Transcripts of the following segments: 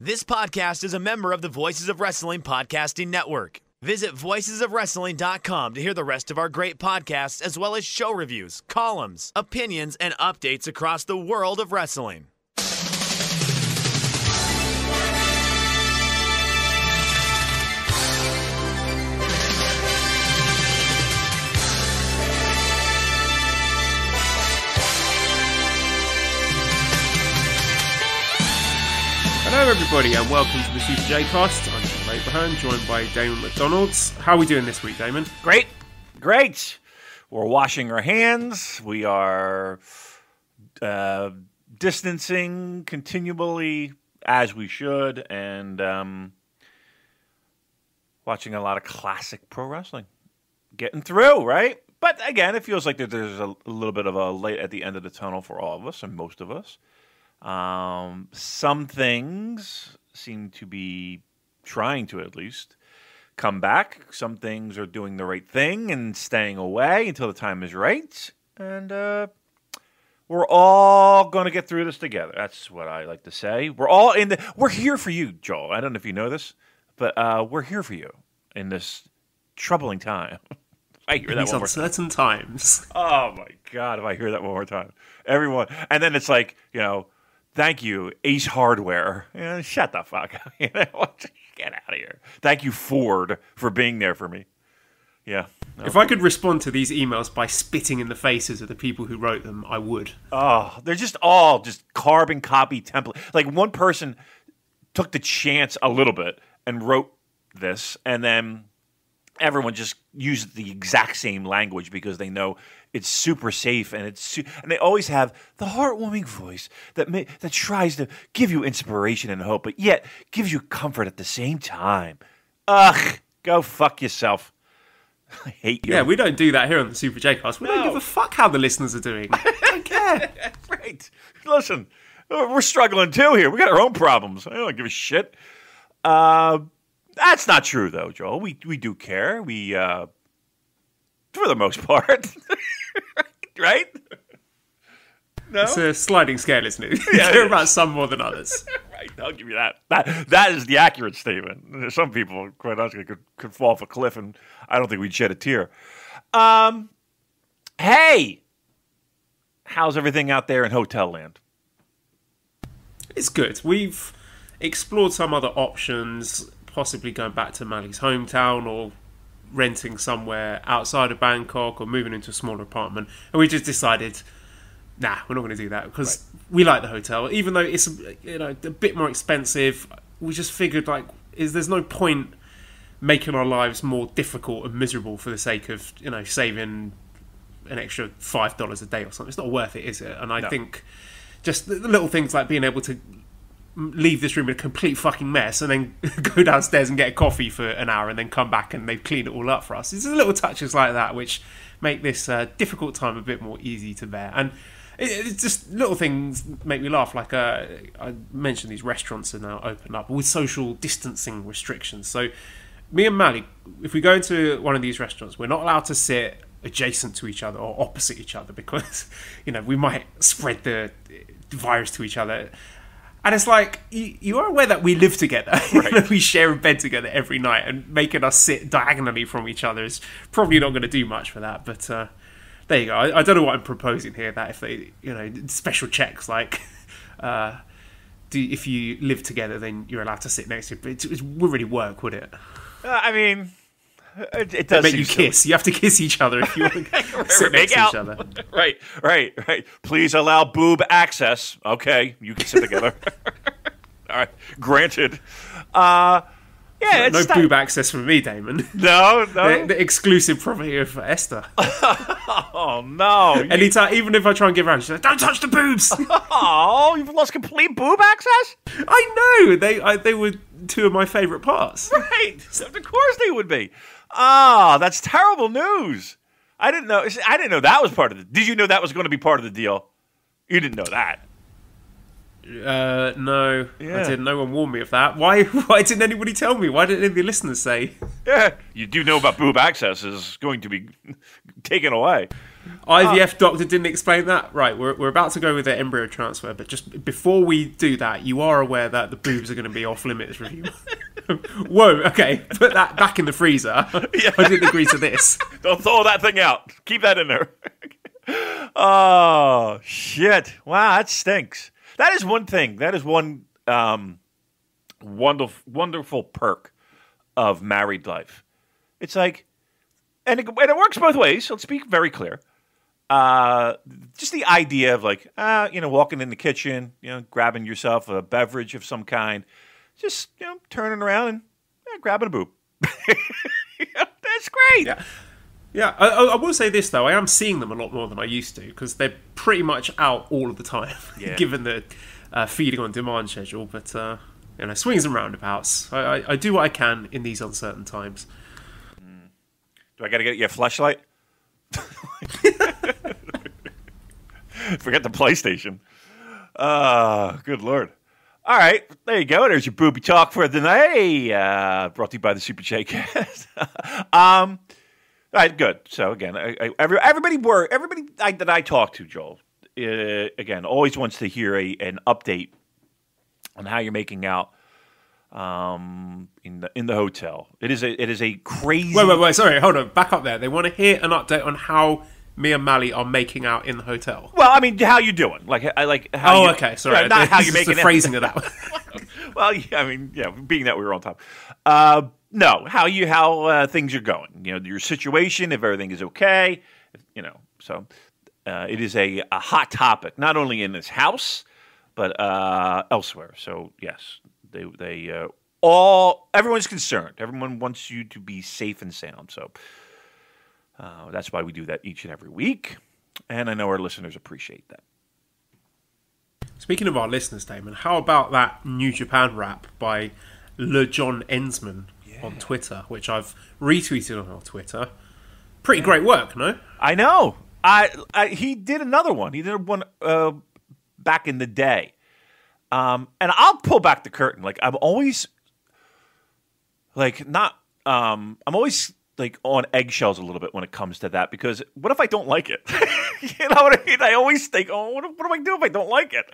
This podcast is a member of the Voices of Wrestling Podcasting Network. Visit voicesofwrestling.com to hear the rest of our great podcasts, as well as show reviews, columns, opinions, and updates across the world of wrestling. Hello everybody and welcome to the Super J Cast. I'm John Abraham, joined by Damon McDonald's. How are we doing this week, Damon? Great. We're washing our hands. We are distancing continually as we should, and watching a lot of classic pro wrestling. Getting through, right? But again, it feels like there's a little bit of a light at the end of the tunnel for all of us and most of us. Some things seem to be trying to at least come back. Some things are doing the right thing and staying away until the time is right. And we're all going to get through this together. That's what I like to say. We're here for you, Joel. I don't know if you know this, but we're here for you in this troubling time. I hear that one more time. Uncertain times. Oh my God, if I hear that one more time. Everyone. And then it's like, thank you, Ace Hardware. Shut the fuck up. Get out of here. Thank you, Ford, for being there for me. Yeah. No. If I could respond to these emails by spitting in the faces of the people who wrote them, I would. Oh, they're just all just carbon copy template. Like one person took the chance a little bit and wrote this, and then everyone just used the exact same language because they know it's super safe, and and they always have the heartwarming voice that tries to give you inspiration and hope, but yet gives you comfort at the same time. Ugh, go fuck yourself. I hate you. Yeah, we don't do that here on the Super J Cast. We don't give a fuck how the listeners are doing. I don't care. Right. Listen, we're struggling too here. We got our own problems. I don't give a shit. That's not true, though, Joel. We do care. We, for the most part. Right? No? It's a sliding scale, isn't it? You care about some more than others. Right, I'll give you that. That is the accurate statement. Some people, quite honestly, could fall off a cliff, and I don't think we'd shed a tear. Hey! How's everything out there in Hotel Land? It's good. We've explored some other options, possibly going back to Mali's hometown or renting somewhere outside of Bangkok or moving into a smaller apartment. And we just decided, nah, we're not going to do that because we like the hotel. Even though it's a bit more expensive, we just figured there's no point making our lives more difficult and miserable for the sake of, saving an extra $5 a day or something. It's not worth it, is it? And I think just the little things like being able to leave this room in a complete fucking mess and then go downstairs and get a coffee for an hour and then come back and they've cleaned it all up for us. It's little touches like that which make this difficult time a bit more easy to bear. And it's just little things make me laugh. Like I mentioned, these restaurants are now open up with social distancing restrictions. So me and Mali, if we go into one of these restaurants, we're not allowed to sit adjacent to each other or opposite each other because, we might spread the virus to each other. And it's like, you are aware that we live together. Right. We share a bed together every night, and making us sit diagonally from each other is probably not going to do much for that. But there you go. I don't know what I'm proposing here, that if they, special checks, like, if you live together, then you're allowed to sit next to you. But it wouldn't really work, would it? It does make you kiss. You have to kiss each other if you want to sit next to each other. Right. Please allow boob access. Okay, you can sit together. All right, granted. No boob access for me, Damon. No. The exclusive property of Esther. Oh no! Anytime, even if I try and give her, she's like, "Don't touch the boobs." Oh, you've lost complete boob access. I know. They were two of my favourite parts. Right. Of course they would be. Ah, that's terrible news. I didn't know that was part of the. Did you know that was going to be part of the deal? You didn't know that. No, yeah. I didn't. No one warned me of that. Why didn't anybody tell me? Why didn't any of the listeners say? Yeah, you do know about boob access is going to be taken away. IVF doctor didn't explain that. Right, we're about to go with the embryo transfer, but just before we do that, you are aware that the boobs are going to be off limits review. Whoa, okay, put that back in the freezer. Yeah. I didn't agree to this. Don't throw that thing out. Keep that in there. Oh, shit. Wow, that stinks. That is one thing. That is one wonderful perk of married life. It's like, and it works both ways, so let's be very clear. Just the idea of like, walking in the kitchen, grabbing yourself a beverage of some kind, just, turning around and grabbing a boob. That's great. Yeah. Yeah, I will say this, though. I am seeing them a lot more than I used to, because they're pretty much out all of the time, given the feeding on demand schedule. But, swings and roundabouts. I do what I can in these uncertain times. Do I got to get you a fleshlight? Forget the PlayStation. Good Lord. All right, there you go. There's your booby talk for the night. Brought to you by the Super J-Cast. All right, good. So again, everybody that I talk to, Joel, again, always wants to hear an update on how you're making out in the hotel. It is a crazy. Wait, sorry, hold on, back up there. They want to hear an update on how me and Mally are making out in the hotel. Well, I mean, how you doing? Like how? Okay, sorry, not how you making the phrasing of that. Well, being that we were on top. No, how things are going. Your situation, if everything is okay. So it is a hot topic, not only in this house, but elsewhere. So yes, everyone's concerned. Everyone wants you to be safe and sound. So that's why we do that each and every week, and I know our listeners appreciate that. Speaking of our listeners, Damon, how about that New Japan rap by Le John Ensman on Twitter, which I've retweeted on our Twitter? Pretty great work, no? I know. He did another one. He did one back in the day. And I'll pull back the curtain. Like, I'm always I'm always like on eggshells a little bit when it comes to that, because what if I don't like it? You know what I mean? I always think, what do I do if I don't like it?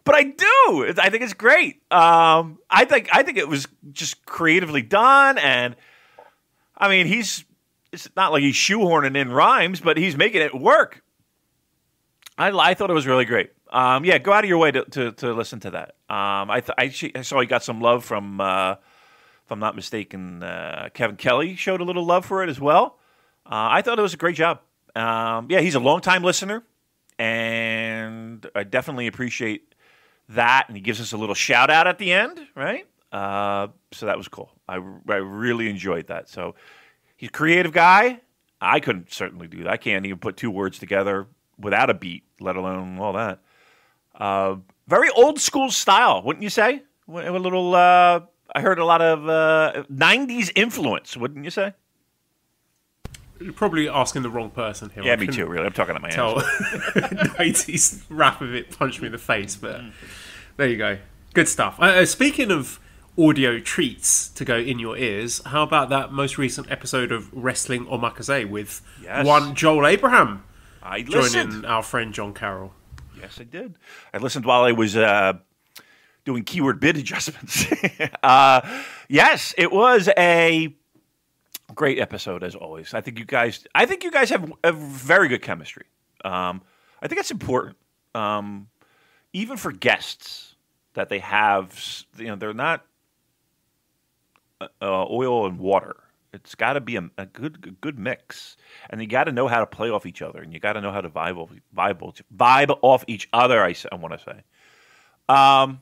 But I do. I think it's great. I think it was just creatively done, and I mean, it's not like he's shoehorning in rhymes, but he's making it work. I thought it was really great. Go out of your way to listen to that. I saw he got some love from, if I'm not mistaken, Kevin Kelly showed a little love for it as well. I thought it was a great job. He's a longtime listener, and I definitely appreciate that. And he gives us a little shout out at the end, right? So that was cool. I really enjoyed that. So he's a creative guy. I couldn't certainly do that. I can't even put two words together without a beat, let alone all that. Very old school style, wouldn't you say? A little. I heard a lot of 90s influence, wouldn't you say? You're probably asking the wrong person here. Yeah, me too, really. I'm talking to my hands. 90s rap of it punched me in the face, but there you go. Good stuff. Speaking of audio treats to go in your ears, how about that most recent episode of Wrestling Omakase with one Joel Abraham joining our friend John Carroll? Yes, I did. I listened while I was doing keyword bid adjustments. Yes, it was a great episode as always. I think you guys have a very good chemistry. I think it's important, even for guests, that they have. They're not oil and water. It's got to be a good mix, and you got to know how to play off each other, and you got to know how to vibe off each other. I want to say, and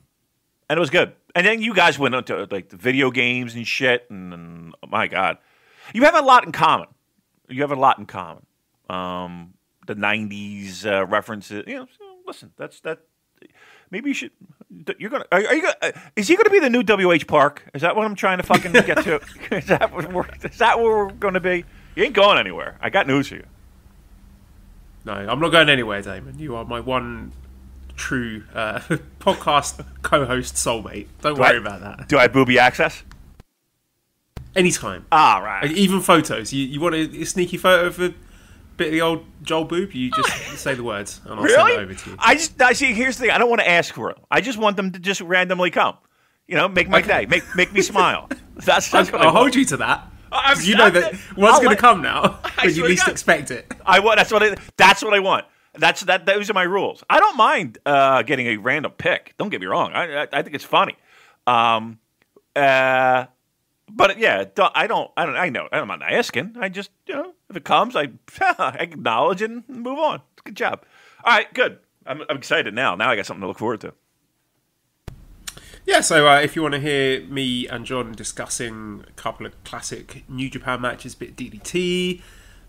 it was good. And then you guys went into like the video games and shit, and oh my God, you have a lot in common. The '90s references. So listen, that's that. Maybe you should. You're gonna. Are you gonna? Is he gonna be the new WH Park? Is that what I'm trying to fucking get to? Is that where we're gonna be? You ain't going anywhere. I got news for you. No, I'm not going anywhere, Damon. You are my one true podcast co-host soulmate. Don't worry about that. Do I have booby access? Anytime. Right. Even photos. You want a sneaky photo of a bit of the old Joel Boob? You just say the words, and I'll Really? send it over to you. I see. Here's the thing. I don't want to ask for them. I just want them to just randomly come. Make my day. Make me smile. That's what I'll hold you to that. You know that what's going to come now when you least expect it. That's what I want. Those are my rules. I don't mind getting a random pick. Don't get me wrong. I think it's funny. But yeah, I know. I'm not asking. I just, if it comes, I acknowledge and move on. Good job. All right, good. I'm excited now. Now I got something to look forward to. Yeah, so if you want to hear me and John discussing a couple of classic New Japan matches, bit of DDT,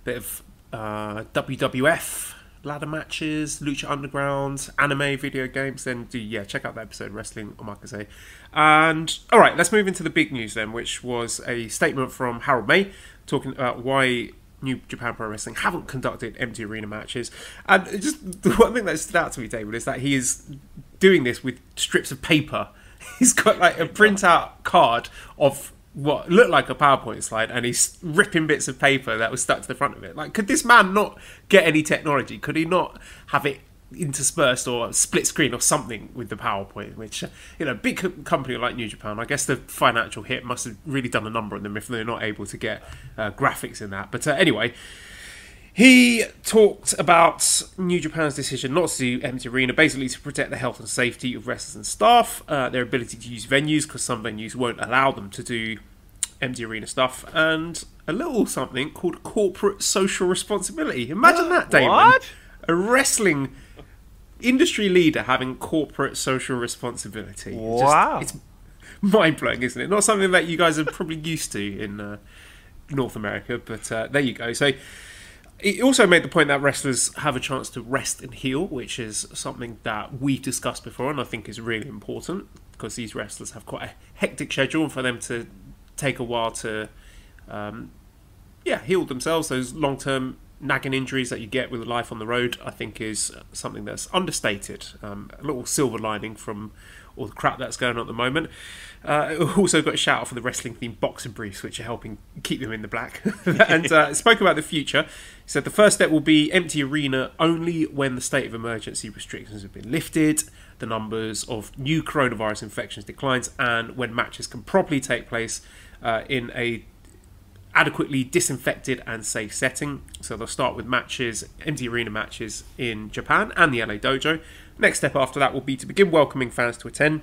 bit of WWF ladder matches, Lucha Underground, anime, video games, then check out that episode, Wrestling Omakase. And all right, let's move into the big news then, which was a statement from Harold May talking about why New Japan Pro Wrestling haven't conducted empty arena matches. And just the one thing that stood out to me, David, is that he is doing this with strips of paper. He's got like a printout card of what looked like a PowerPoint slide, and he's ripping bits of paper that was stuck to the front of it. Like, could this man not get any technology? Could he not have it interspersed or split screen or something with the PowerPoint? Which, big company like New Japan, I guess the financial hit must have really done a number on them if they're not able to get graphics in that. But anyway, he talked about New Japan's decision not to do empty arena, basically to protect the health and safety of wrestlers and staff, their ability to use venues, because some venues won't allow them to do empty arena stuff, and a little something called corporate social responsibility. Imagine that, Damon. What? A wrestling industry leader having corporate social responsibility. Wow. It's mind-blowing, isn't it? Not something that you guys are probably used to in North America, but there you go. So he also made the point that wrestlers have a chance to rest and heal, which is something that we've discussed before and I think is really important, because these wrestlers have quite a hectic schedule, and for them to take a while to heal themselves, those long-term nagging injuries that you get with life on the road, I think is something that's understated. A little silver lining from all the crap that's going on at the moment. Also got a shout out for the wrestling-themed boxing briefs, which are helping keep them in the black. And spoke about the future. He said the first step will be empty arena only when the state of emergency restrictions have been lifted, the numbers of new coronavirus infections declines, and when matches can properly take place in a adequately disinfected and safe setting. So they'll start with matches, empty arena matches in Japan and the LA Dojo. Next step after that will be to begin welcoming fans to attend,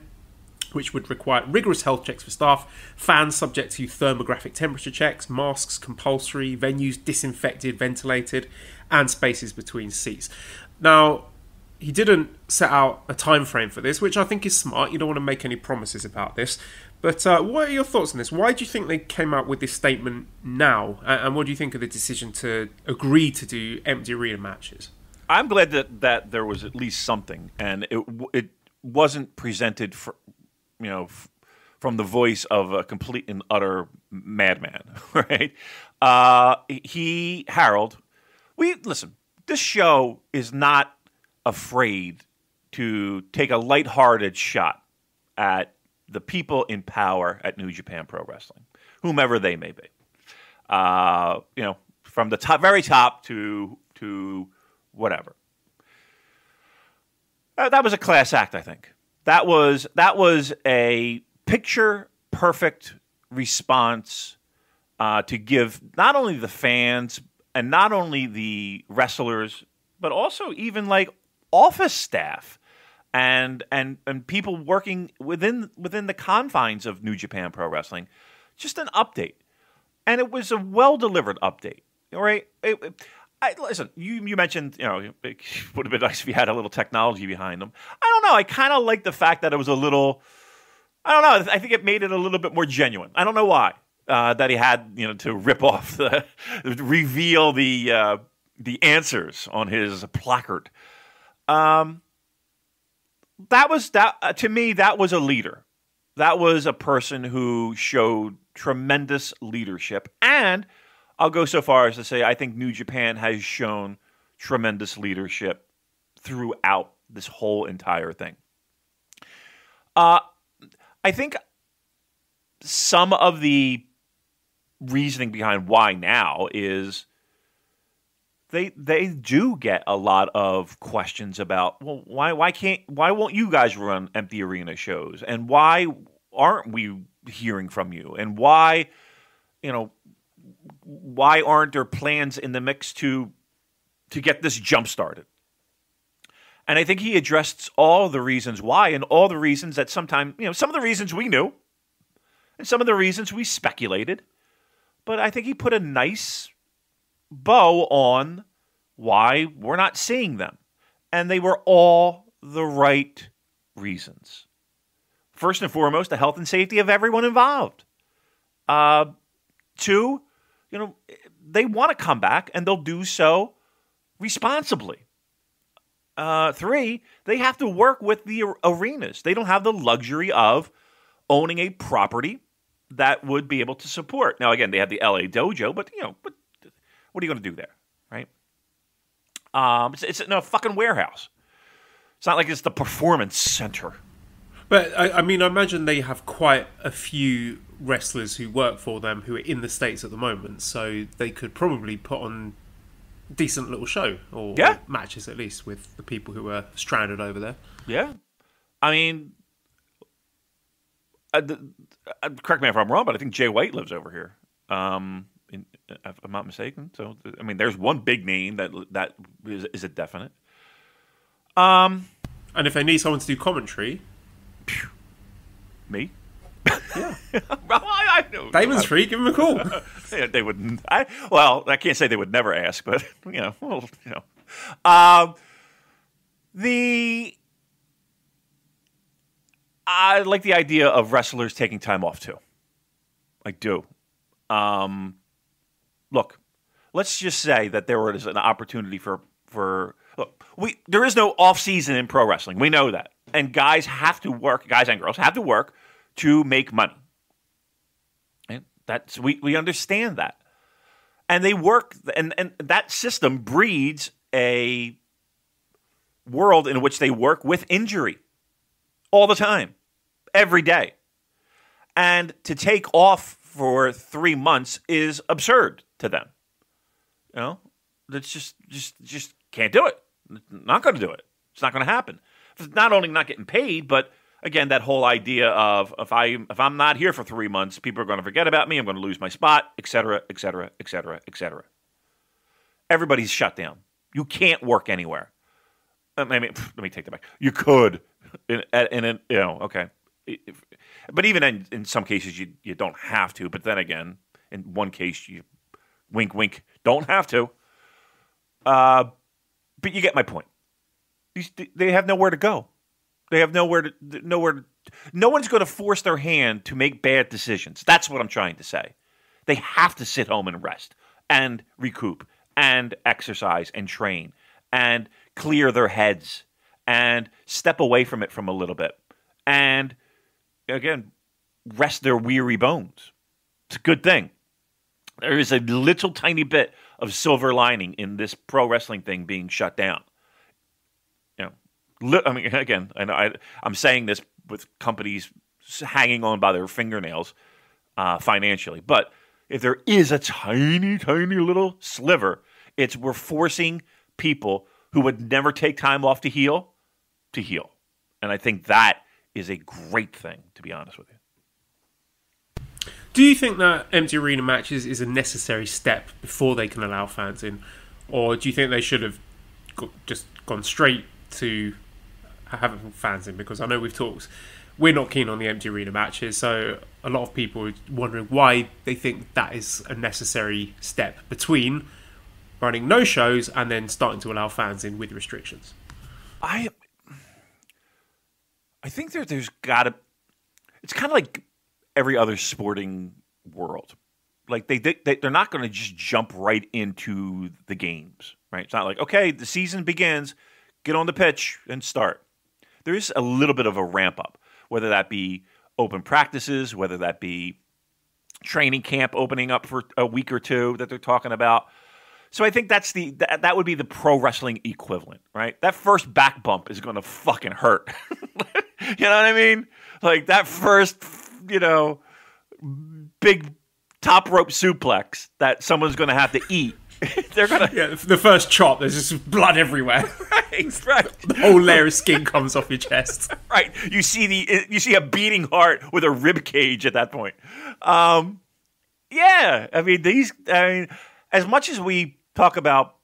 which would require rigorous health checks for staff, fans subject to thermographic temperature checks, masks compulsory, venues disinfected, ventilated, and spaces between seats. Now, he didn't set out a time frame for this, which I think is smart. You don't want to make any promises about this. But what are your thoughts on this? Why do you think they came out with this statement now? And what do you think of the decision to agree to do empty arena matches? I'm glad that there was at least something, and it wasn't presented from the voice of a complete and utter madman, right? Harold, listen. This show is not afraid to take a lighthearted shot at the people in power at New Japan Pro Wrestling, whomever they may be. From the very top to whatever. That was a class act, I think. That was a picture-perfect response to give not only the fans and not only the wrestlers, but also even like office staff and people working within the confines of New Japan Pro Wrestling, just an update. And it was a well-delivered update, all right? Listen, you mentioned, it would have been nice if you had a little technology behind them. I don't know. I kind of like the fact that it was a little, I don't know. I think it made it a little bit more genuine. I don't know why that he had, to rip off reveal the answers on his placard. To me, that was a leader. That was a person who showed tremendous leadership. And I'll go so far as to say I think New Japan has shown tremendous leadership throughout this whole entire thing. I think some of the reasoning behind why now is they do get a lot of questions about, well, why won't you guys run empty arena shows, and why aren't we hearing from you, and why aren't there plans in the mix to get this jump started? And I think he addressed all the reasons why, and all the reasons that sometimes, some of the reasons we knew and some of the reasons we speculated. But I think he put a nice bow on why we're not seeing them. And they were all the right reasons. First and foremost, the health and safety of everyone involved. Two, they want to come back, and they'll do so responsibly. Three, they have to work with the arenas. They don't have the luxury of owning a property that would be able to support. Now, again, they have the LA dojo, but what are you going to do there, right? It's in a fucking warehouse. It's not like it's the performance center. But I mean, I imagine they have quite a few wrestlers who work for them who are in the States at the moment, so they could probably put on a decent little show, or matches at least, with the people who are stranded over there. Yeah. I mean, correct me if I'm wrong, but I think Jay White lives over here, if I'm not mistaken. So, I mean, there's one big name that is a definite. And if they need someone to do commentary... Me? Yeah. I know. Damon's free. Give him a call. They wouldn't. I can't say they would never ask, but I like the idea of wrestlers taking time off too. I do. Look, let's just say that there is an opportunity for there is no off season in pro wrestling. We know that, and guys and girls have to work to make money. And we understand that. And they work, and that system breeds a world in which they work with injury all the time, every day. And to take off for 3 months is absurd to them. That's just can't do it. Not going to do it. It's not going to happen. Not only not getting paid, but again, that whole idea of if I'm not here for 3 months, people are going to forget about me. I'm going to lose my spot, et cetera, et cetera, et cetera, et cetera. Everybody's shut down. You can't work anywhere. I mean, let me take that back. You could, okay. But even in some cases, you don't have to. But then again, in one case, you wink, wink, don't have to. But you get my point. They have nowhere to go. They have nowhere to. No one's going to force their hand to make bad decisions. That's what I'm trying to say. They have to sit home and rest and recoup and exercise and train and clear their heads and step away from it from a little bit and again rest their weary bones. It's a good thing. There is a little tiny bit of silver lining in this pro wrestling thing being shut down. I mean, again, I'm saying this with companies hanging on by their fingernails financially. But if there is a tiny, tiny little sliver, we're forcing people who would never take time off to heal. And I think that is a great thing, to be honest with you. Do you think that empty arena matches is a necessary step before they can allow fans in? Or do you think they should have just gone straight to having fans in? Because I know we're not keen on the empty arena matches, so a lot of people are wondering why they think that is a necessary step between running no shows and then starting to allow fans in with restrictions. I think there's got to... It's kind of like every other sporting world. Like they're not going to just jump right into the games, right? It's not like, okay, the season begins, get on the pitch and start. There is a little bit of a ramp up, whether that be open practices, whether that be training camp opening up for a week or two that they're talking about. So I think that would be the pro wrestling equivalent, right? That first back bump is going to fucking hurt. You know what I mean? Like that first, big top rope suplex that someone's going to have to eat They're gonna the first chop. There's just blood everywhere. right. The whole layer of skin comes off your chest. Right. You see a beating heart with a rib cage at that point. Yeah. I mean, as much as we talk about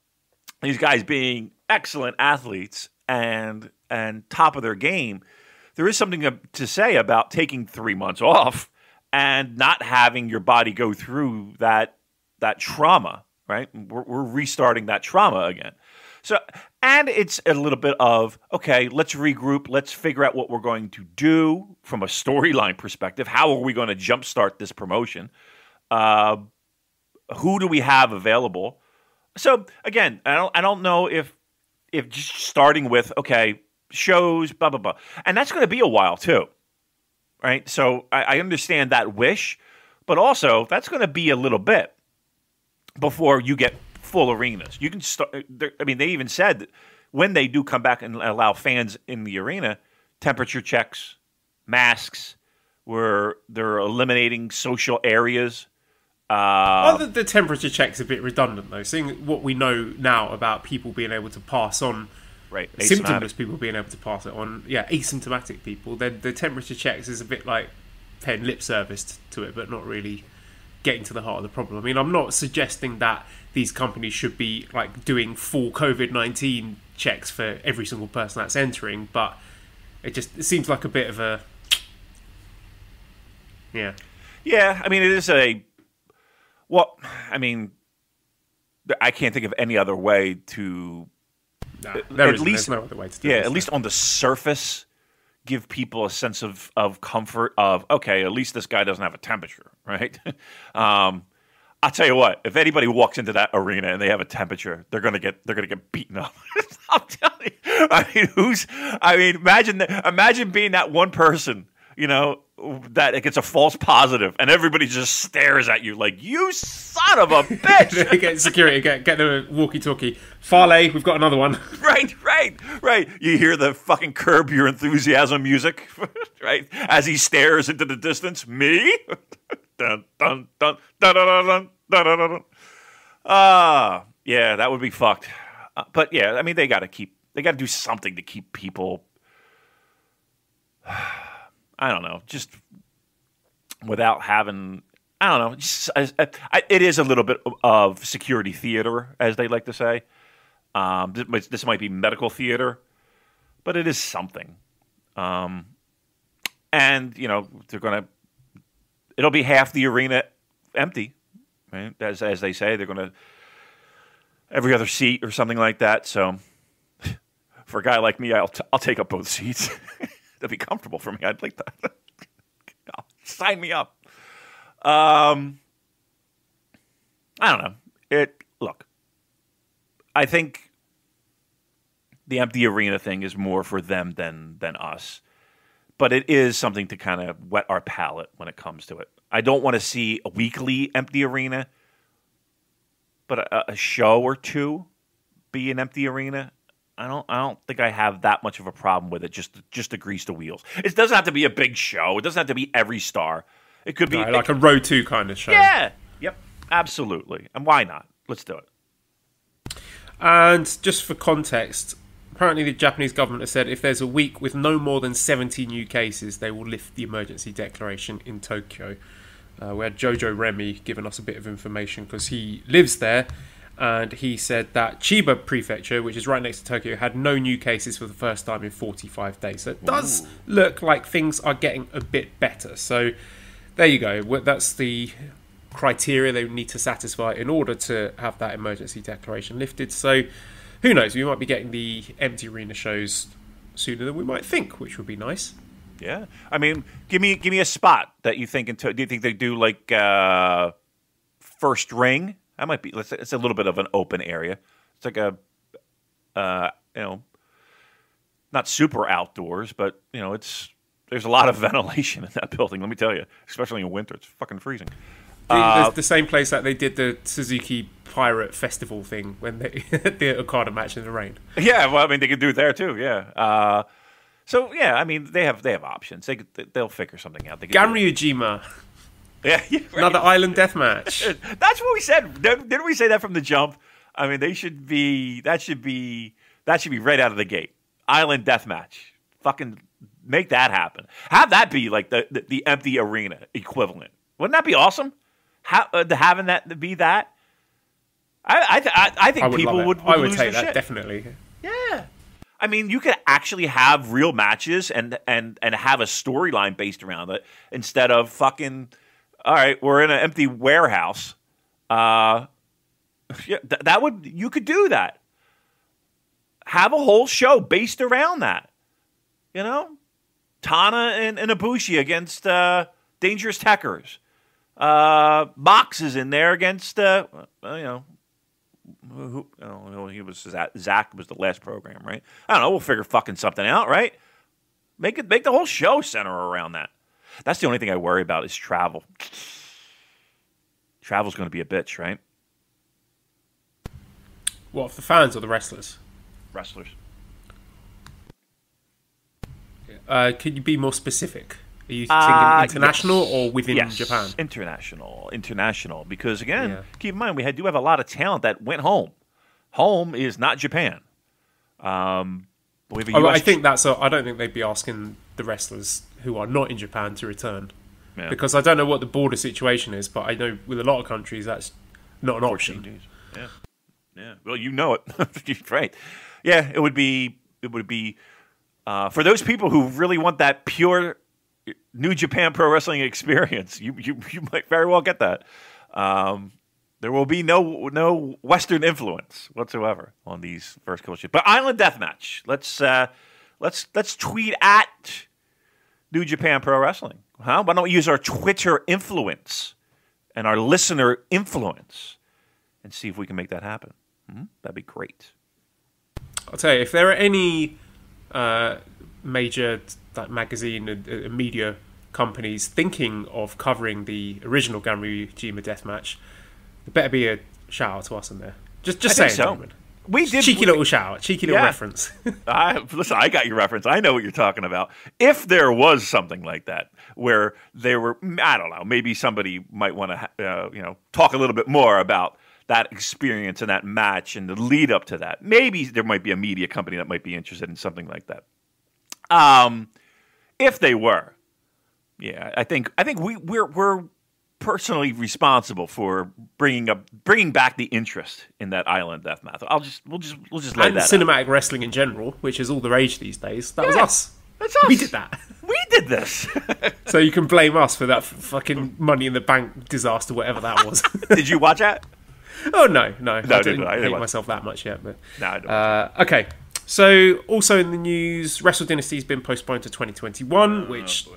these guys being excellent athletes and top of their game, there is something to say about taking 3 months off and not having your body go through that trauma, right? We're restarting that trauma again. So, and it's a little bit of, okay, let's regroup. Let's figure out what we're going to do from a storyline perspective. How are we going to jumpstart this promotion? Who do we have available? So again, I don't know if just starting with, okay, shows, blah, blah, blah. And that's going to be a while too, right? So I understand that wish, but also that's going to be a little bit before you get full arenas. You can start. I mean, they even said that when they do come back and allow fans in the arena, temperature checks, masks, where they're eliminating social areas. The temperature check's a bit redundant, though. Seeing what we know now about people being able to pass on, right, symptomless people being able to pass it on, asymptomatic people, then the temperature checks is a bit like paying lip service to it, but not really getting to the heart of the problem. I mean, I'm not suggesting that these companies should be like doing full COVID-19 checks for every single person that's entering, but it seems like a bit of a Yeah, I mean, it is I can't think of any other way to. There's no other way to do it. At least on the surface, give people a sense of comfort of, okay, at least this guy doesn't have a temperature, right? I'll tell you what, if anybody walks into that arena and they have a temperature, they're gonna get beaten up. I'm telling you. Imagine being that one person, that it gets a false positive and everybody just stares at you like, you son of a bitch. Get security, get the walkie-talkie. Farley, we've got another one. Right. You hear the fucking Curb Your Enthusiasm music, right? As he stares into the distance. Me? Dun, dun, dun, dun, dun, dun, dun, dun, dun, dun. Yeah, that would be fucked. But yeah, I mean, they got to do something to keep people, I don't know, just without having, I don't know, it is a little bit of security theater, as they like to say. This might be medical theater, but it is something. And, it'll be half the arena empty, right? As they say, they're going to, every other seat or something like that. So for a guy like me, I'll take up both seats. That'd be comfortable for me. I'd like that. Sign me up. I don't know. Look, I think the empty arena thing is more for them than us. But it is something to kind of whet our palate when it comes to it. I don't want to see a weekly empty arena, but a show or two be an empty arena. I don't think I have that much of a problem with it. Just to grease the wheels. It doesn't have to be a big show. It doesn't have to be every star. It could be like a Row 2 kind of show. Yeah. Yep. Absolutely. And why not? Let's do it. And just for context, apparently the Japanese government has said if there's a week with no more than 70 new cases, they will lift the emergency declaration in Tokyo. We had Jojo Remy giving us a bit of information because he lives there. And he said that Chiba Prefecture, which is right next to Tokyo, had no new cases for the first time in 45 days. So it does look like things are getting a bit better. So there you go. That's the criteria they need to satisfy in order to have that emergency declaration lifted. So who knows? We might be getting the empty arena shows sooner than we might think, which would be nice. Yeah. I mean, give me a spot that you think. Do you think they do like first ring? That might be. It's a little bit of an open area. It's like not super outdoors, but there's a lot of ventilation in that building. Let me tell you, especially in winter, it's fucking freezing. The same place that they did the Suzuki Pirate Festival thing when they the Okada match in the rain. Yeah, well, I mean, they could do it there too. Yeah. So yeah, I mean, they have options. They'll figure something out. Ganryujima Yeah, Another island death match. That's what we said. Didn't we say that from the jump? I mean, that should be right out of the gate. Island death match. Fucking make that happen. Have that be like the empty arena equivalent. Wouldn't that be awesome? Having that be that. I think people would I would lose take their that shit. Definitely. Yeah. I mean, you could actually have real matches and have a storyline based around it instead of fucking. All right, we're in an empty warehouse. Yeah, you could do that. Have a whole show based around that. You know, Tana and Ibushi against Dangerous Techers. Mox is in there against he was Zach was the last program, right? I don't know. We'll figure fucking something out, right? Make the whole show center around that. That's the only thing I worry about is travel. Travel's going to be a bitch, right? What, for the fans or the wrestlers? Wrestlers. Could you be more specific? Are you thinking international or within yes. Japan? International. Because again, keep in mind do have a lot of talent that went home. Home is not Japan. I think that's. I don't think they'd be asking the wrestlers who are not in Japan to return, because I don't know what the border situation is, but I know with a lot of countries that's not an option. Days. Yeah. Well, you know it, right? Yeah, it would be for those people who really want that pure New Japan Pro Wrestling experience. You might very well get that. There will be no Western influence whatsoever on these first couple shows. But Island Deathmatch. Let's tweet at New Japan Pro Wrestling. Huh? Why don't we use our Twitter influence and our listener influence and see if we can make that happen? That'd be great. I'll tell you, if there are any major magazine and media companies thinking of covering the original Ganryujima deathmatch, there better be a shout out to us in there. Just saying, so. Damon. We did cheeky little shout, cheeky little reference. Listen, I got your reference. I know what you're talking about. If there was something like that where there were, I don't know, maybe somebody might want to, talk a little bit more about that experience and that match and the lead up to that. Maybe there might be a media company that might be interested in something like that. If they were, I think we're personally responsible for bringing back the interest in that island death match. We'll just lay and that cinematic out. wrestling in general, which is all the rage these days. That was us. That's us. We did that. We did this. So you can blame us for that fucking Money in the Bank disaster, whatever that was. Did you watch that? Oh no, I didn't I hate myself that much yet. But no, I don't. Okay. So also in the news, Wrestle Dynasty has been postponed to 2021, which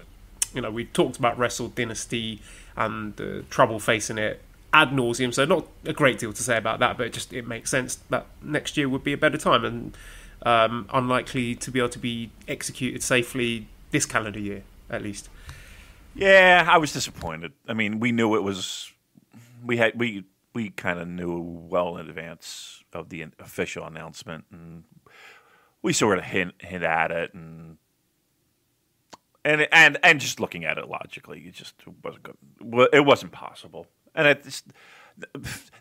we talked about Wrestle Dynasty and the trouble facing it ad nauseum. So not a great deal to say about that, but it makes sense that next year would be a better time and unlikely to be able to be executed safely this calendar year, at least. Yeah, I was disappointed. I mean, we knew it was. We kind of knew well in advance of the official announcement, and we sort of hint at it, and just looking at it logically, it just wasn't good. It wasn't possible, and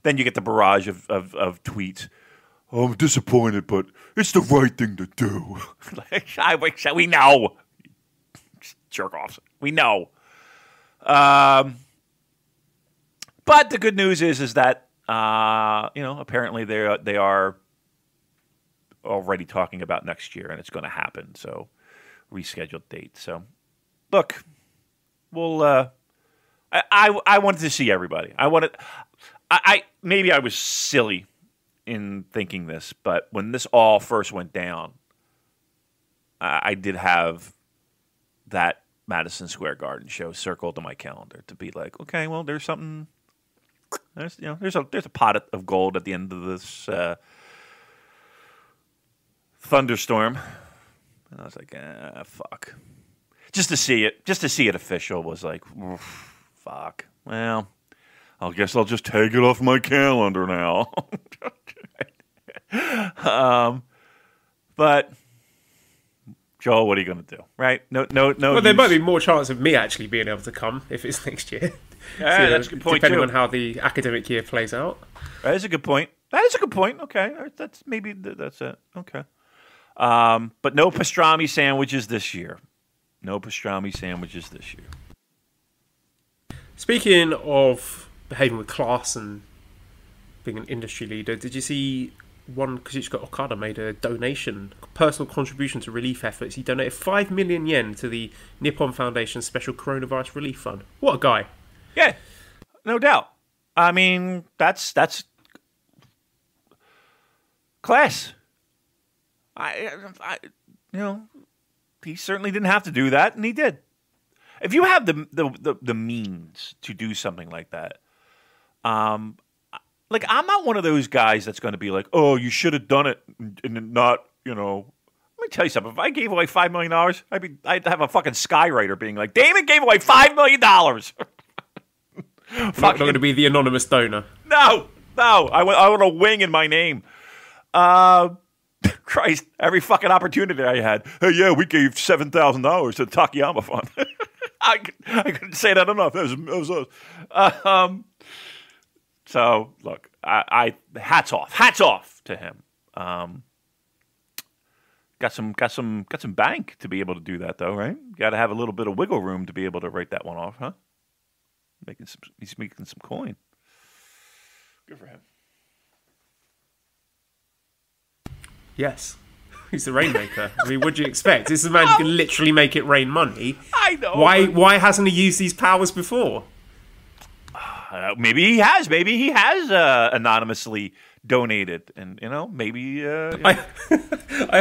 then you get the barrage of tweets. Oh, I'm disappointed, but it's the right thing to do. We know, jerk offs. We know. But the good news is that apparently they are already talking about next year, and it's going to happen. So rescheduled date. So look, we'll. I wanted to see everybody. Maybe I was silly in thinking this, but when this all first went down, I did have that Madison Square Garden show circled on my calendar to be like, okay, well, there's something. There's a pot of gold at the end of this thunderstorm, and I was like, fuck. Just to see it official was like, fuck. Well, I guess I'll just take it off my calendar now. But Joel, what are you going to do? Right? No. Well, there might be more chance of me actually being able to come if it's next year. Yeah, that's a good point, depending too. on how the academic year plays out. That is a good point. Okay, that's it. Okay. But no pastrami sandwiches this year. Speaking of behaving with class and being an industry leader, did you see Kazuchika Okada made a donation, a personal contribution to relief efforts? He donated 5 million yen to the Nippon Foundation's Special Coronavirus Relief Fund. What a guy. Yeah, no doubt. I mean, that's class. He certainly didn't have to do that, and he did. If you have the means to do something like that, like, I'm not one of those guys that's going to be like, oh, you should have done it and not, Let me tell you something. If I gave away $5 million, I'd have a fucking skywriter being like, Damon gave away $5 million. I'm not going to be the anonymous donor. No. I want a wing in my name. Christ, every fucking opportunity I had. Hey, yeah, we gave $7,000 to the Takayama Fund. I couldn't say that enough. That was us. So look, I hats off to him. Got some bank to be able to do that, though, right? Got to have a little bit of wiggle room to be able to write that one off, huh? He's making some coin. Good for him. Yes. He's the rainmaker. I mean, what do you expect? This is a man who can literally make it rain money. I know. Why hasn't he used these powers before? Maybe he has. Maybe he has anonymously donated, and maybe. I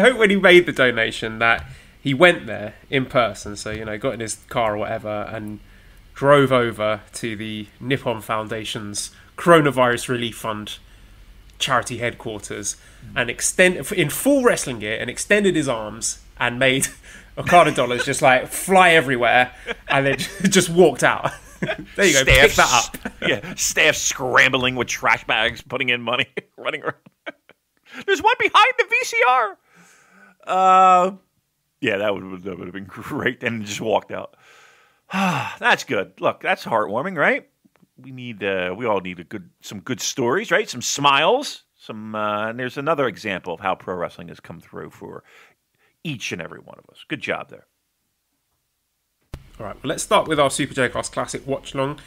hope when he made the donation that he went there in person. So got in his car or whatever and drove over to the Nippon Foundation's Coronavirus Relief Fund charity headquarters and in full wrestling gear and extended his arms and made Okada dollars just like fly everywhere, and then just walked out. There you go. Pick that up. Yeah, staff scrambling with trash bags, putting in money, running around. There's one behind the VCR. Yeah, that would have been great, and just walked out. That's good. Look, that's heartwarming, right? We all need some good stories, right? Some smiles. And there's another example of how pro wrestling has come through for each and every one of us. Good job there. All right, well, let's start with our Super J Class Classic watch long.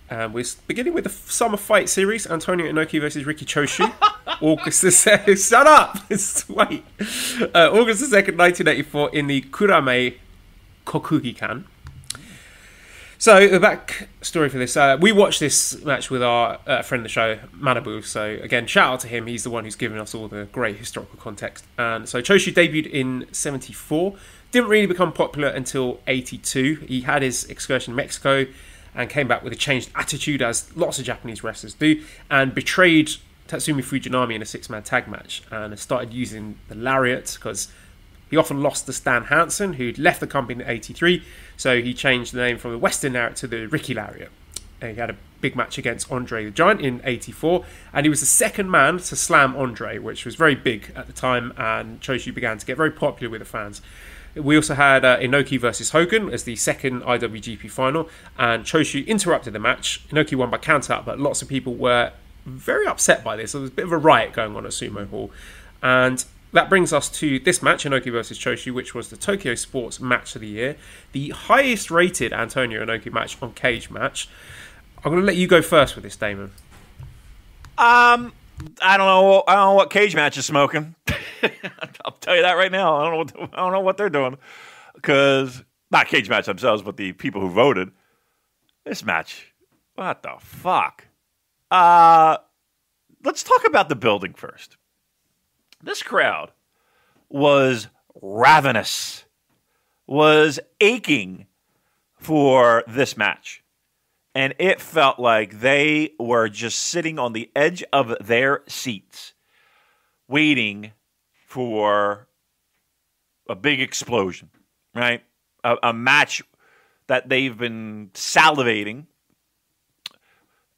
We're beginning with the Summer Fight Series: Antonio Inoki versus Riki Choshu. August the 2nd. Shut up! Wait. August the 2nd, 1984, in the Kurame Kokugikan. So, the back story for this. We watched this match with our friend of the show, Manabu. So, again, shout out to him. He's the one who's given us all the great historical context. And so, Choshu debuted in 74. Didn't really become popular until 82. He had his excursion in Mexico and came back with a changed attitude, as lots of Japanese wrestlers do, and betrayed Tatsumi Fujinami in a six-man tag match and started using the lariat because he often lost to Stan Hansen, who'd left the company in 83, so he changed the name from the Western Lariat to the Riki Lariat. And he had a big match against Andre the Giant in 84, and he was the second man to slam Andre, which was very big at the time, and Choshu began to get very popular with the fans. We also had Inoki versus Hogan as the second IWGP final, and Choshu interrupted the match. Inoki won by countout, but lots of people were very upset by this. There was a bit of a riot going on at Sumo Hall, and that brings us to this match, Inoki versus Choshu, which was the Tokyo Sports Match of the Year, the highest rated Antonio Inoki match on Cage Match. I'm going to let you go first with this, Damon. I don't know what Cage Match is smoking. I'll tell you that right now. I don't know what they're doing, because not Cage Match themselves, but the people who voted. This match, what the fuck? Let's talk about the building first. This crowd was ravenous, was aching for this match. And it felt like they were just sitting on the edge of their seats, waiting for a big explosion, right? A match that they've been salivating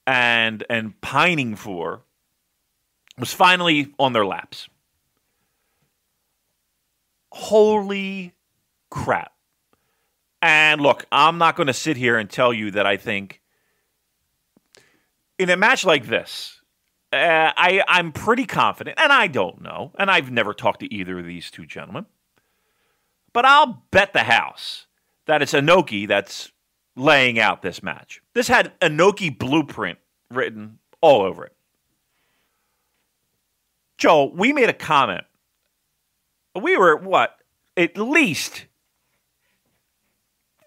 and pining for was finally on their laps. Holy crap. And look, I'm not going to sit here and tell you that I think in a match like this, I'm pretty confident, and I don't know, and I've never talked to either of these two gentlemen, but I'll bet the house that it's Inoki that's laying out this match. This had Inoki blueprint written all over it. Joel, we made a comment. We were, at least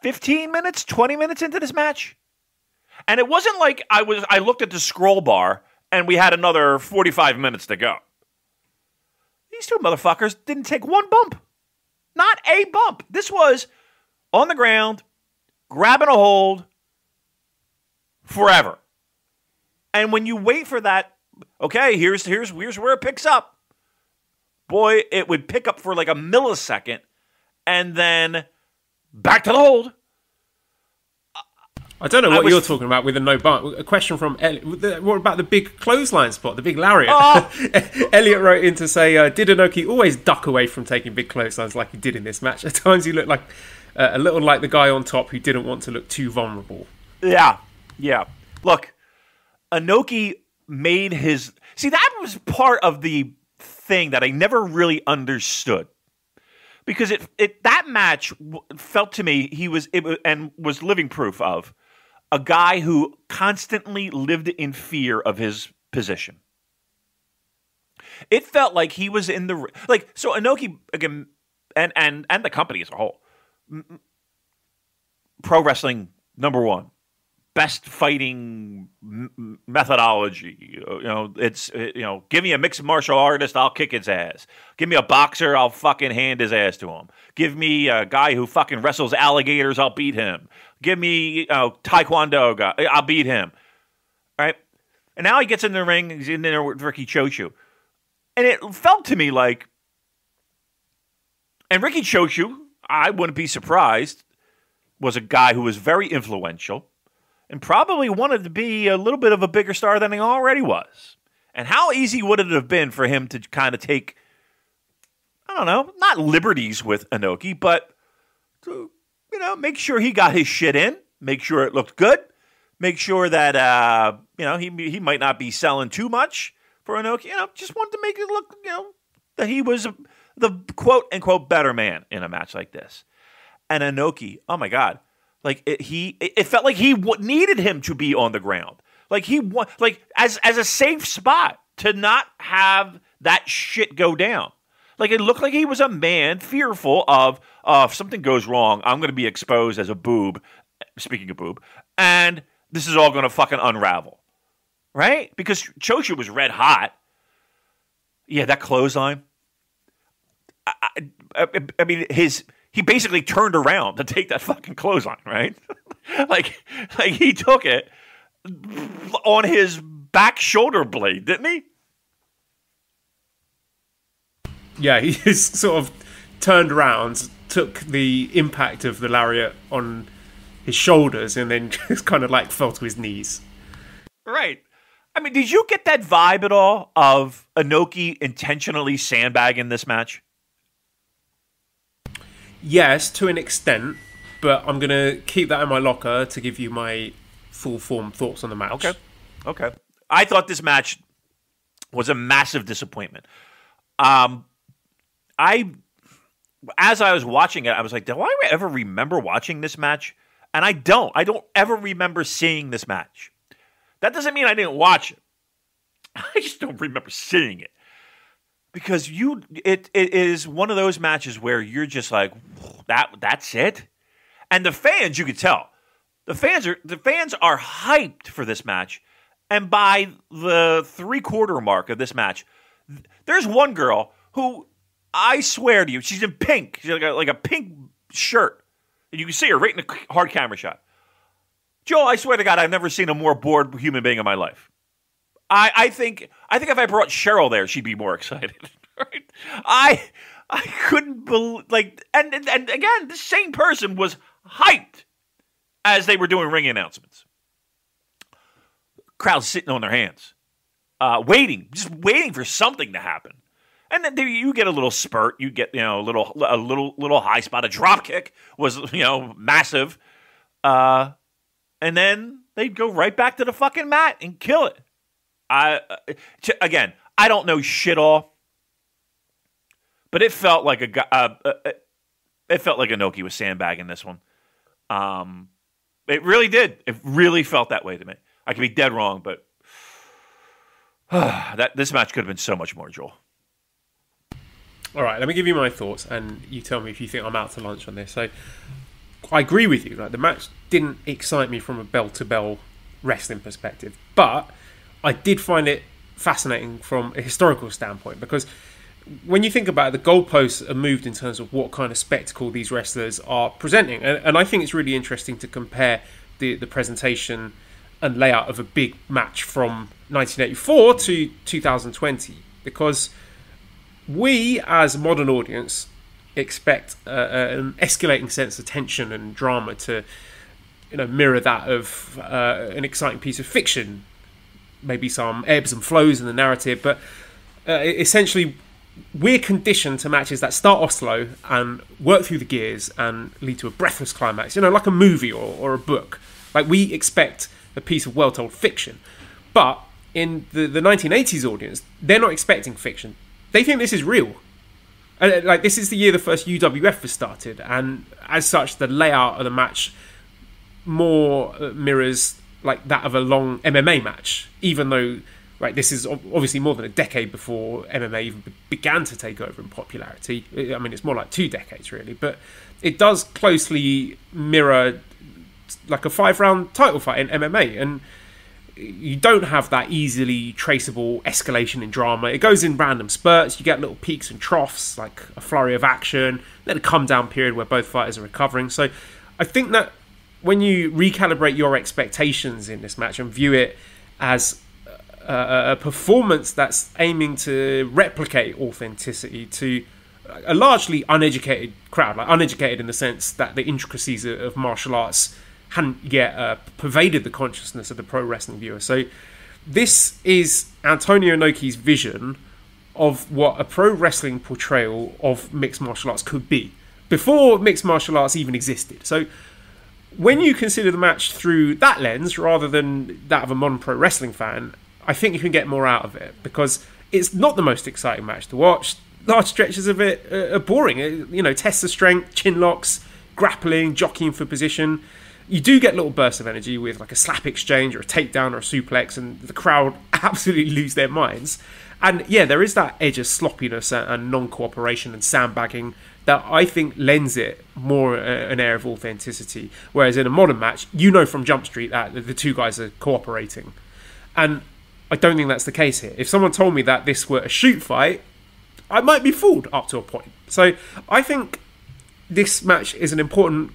15 minutes, 20 minutes into this match? And it wasn't like I looked at the scroll bar and we had another 45 minutes to go. These two motherfuckers didn't take one bump. Not a bump. This was on the ground, grabbing a hold forever. And when you wait for that, okay, here's where it picks up. Boy, it would pick up for like a millisecond and then back to the hold. I don't know what you're talking about with a no bump. A question from Elliot. What about the big clothesline spot, the big lariat? Elliot wrote in to say, did Inoki always duck away from taking big clotheslines like he did in this match? At times he looked like a little like the guy on top who didn't want to look too vulnerable. Yeah. Look, Inoki made his... See, that was part of the thing that I never really understood. Because that match felt to me was living proof of a guy who constantly lived in fear of his position. It felt like he was in the so Inoki again and the company as a whole. Pro wrestling #1, best fighting methodology. Give me a mixed martial artist, I'll kick his ass. Give me a boxer, I'll fucking hand his ass to him. Give me a guy who fucking wrestles alligators, I'll beat him. Give me Taekwondo guy, I'll beat him. All right? And now he gets in the ring, he's in there with Riki Choshu. And it felt to me like, and Riki Choshu, I wouldn't be surprised, was a guy who was very influential and probably wanted to be a little bit of a bigger star than he already was. And how easy would it have been for him to kind of take, I don't know, not liberties with Inoki, but to, make sure he got his shit in, make sure it looked good, make sure that, he might not be selling too much for Inoki, just wanted to make it look, that he was the quote-unquote better man in a match like this. And Inoki, oh my God, it felt like he needed him to be on the ground. As a safe spot to not have that shit go down. It looked like he was a man fearful of, if something goes wrong, I'm going to be exposed as a boob, speaking of boob, and this is all going to fucking unravel. Right? Because Choshu was red hot. Yeah, that clothesline. I mean, he basically turned around to take that fucking clothesline, right? like he took it on his back shoulder blade, didn't he? Yeah, he just sort of turned around, took the impact of the lariat on his shoulders, and then just kind of fell to his knees. Right. I mean, did you get that vibe at all of Inoki intentionally sandbagging this match? Yes, to an extent, but I'm going to keep that in my locker to give you my full-form thoughts on the match. Okay. I thought this match was a massive disappointment. As I was watching it, I was like, do I ever remember watching this match? And I don't. I don't ever remember seeing this match. That doesn't mean I didn't watch it. I just don't remember seeing it. Because it is one of those matches where you're just like, that's it? And the fans, you could tell. The fans are hyped for this match. And by the 3/4 mark of this match, there's one girl who, I swear to you, she's in pink. She's like a pink shirt. And you can see her right in the hard camera shot. Joe, I swear to God, I've never seen a more bored human being in my life. I think if I brought Cheryl there, she'd be more excited. Right? I couldn't believe, and again, the same person was hyped as they were doing ring announcements. Crowd's sitting on their hands, just waiting for something to happen. And then you get a little spurt. You get a little high spot. A drop kick was massive, and then they'd go right back to the fucking mat and kill it. I don't know shit all, but it felt like Inoki was sandbagging this one. It really did. It really felt that way to me. I could be dead wrong, but this match could have been so much more, Joel. All right, let me give you my thoughts, and you tell me if you think I'm out to lunch on this. So, I agree with you. Like, the match didn't excite me from a bell-to-bell wrestling perspective, but I did find it fascinating from a historical standpoint, because when you think about it, the goalposts are moved in terms of what kind of spectacle these wrestlers are presenting, and I think it's really interesting to compare the presentation and layout of a big match from 1984 to 2020, because we, as a modern audience, expect an escalating sense of tension and drama to, mirror that of an exciting piece of fiction. Maybe some ebbs and flows in the narrative, but essentially, we're conditioned to matches that start off slow and work through the gears and lead to a breathless climax. Like a movie or a book. Like, we expect a piece of well-told fiction, but in the 1980s audience, they're not expecting fiction. They think this is real. Like, this is the year the first UWF was started, and as such, the layout of the match more mirrors like that of a long MMA match, even though this is obviously more than a decade before MMA even began to take over in popularity. I mean, it's more like 2 decades, really, but it does closely mirror like a 5-round title fight in MMA, and you don't have that easily traceable escalation in drama. It goes in random spurts. You get little peaks and troughs, like a flurry of action, then a come-down period where both fighters are recovering. So I think that when you recalibrate your expectations in this match and view it as a performance that's aiming to replicate authenticity to a largely uneducated crowd, like uneducated in the sense that the intricacies of martial arts hadn't yet pervaded the consciousness of the pro wrestling viewer. So this is Antonio Inoki's vision of what a pro wrestling portrayal of mixed martial arts could be, before mixed martial arts even existed. So when you consider the match through that lens, rather than that of a modern pro wrestling fan, I think you can get more out of it, because it's not the most exciting match to watch. Large stretches of it are boring. Tests of strength, chin locks, grappling, jockeying for position. You do get little bursts of energy with like a slap exchange or a takedown or a suplex, and the crowd absolutely lose their minds. And yeah, there is that edge of sloppiness and non-cooperation and sandbagging that I think lends it more an air of authenticity. Whereas in a modern match, from Jump Street that the two guys are cooperating. And I don't think that's the case here. If someone told me that this were a shoot fight, I might be fooled up to a point. So I think this match is an important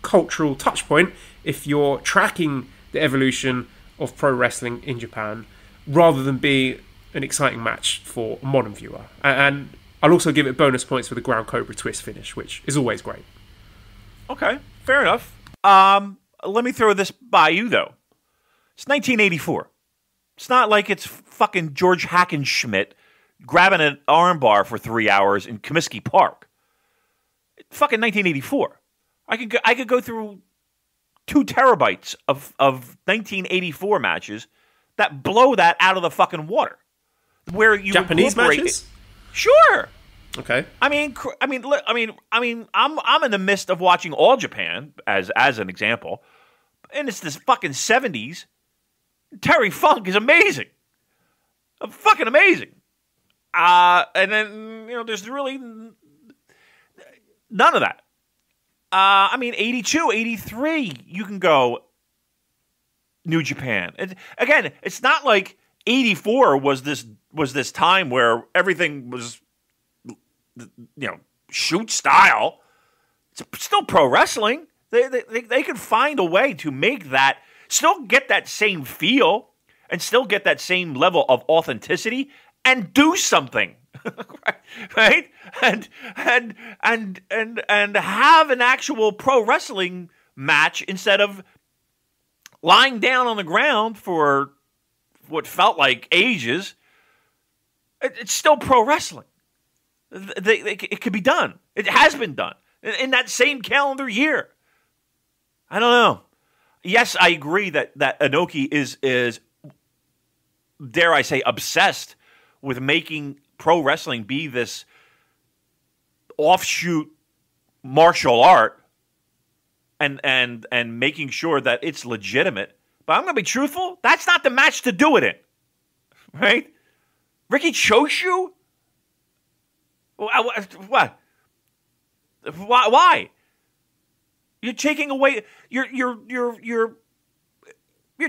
cultural touch point if you're tracking the evolution of pro wrestling in Japan, rather than be an exciting match for a modern viewer. And I'll also give it bonus points for the ground cobra twist finish, which is always great. Okay, fair enough. Let me throw this by you, though. It's 1984. It's not like it's fucking George Hackenschmidt grabbing an armbar for 3 hours in Comiskey Park. Fucking 1984. I could go through 2 terabytes of 1984 matches that blow that out of the fucking water. Where you Japanese matches? Sure. Okay. I'm in the midst of watching All Japan as an example, and it's this fucking 70s. Terry Funk is amazing, fucking amazing. And then there's really none of that. 82, 83, you can go New Japan. Again, it's not like 84 was this time where everything was, shoot style. It's still pro wrestling. They could find a way to make that, still get that same feel and still get that same level of authenticity and do something. Right? And have an actual pro wrestling match instead of lying down on the ground for what felt like ages. It's still pro wrestling. It could be done. It has been done in that same calendar year. I don't know. Yes, I agree that Inoki is, dare I say, obsessed with making pro wrestling be this offshoot martial art and making sure that it's legitimate. But I'm going to be truthful. That's not the match to do it in. Right? Riki Choshu? What? Why? You're taking away you're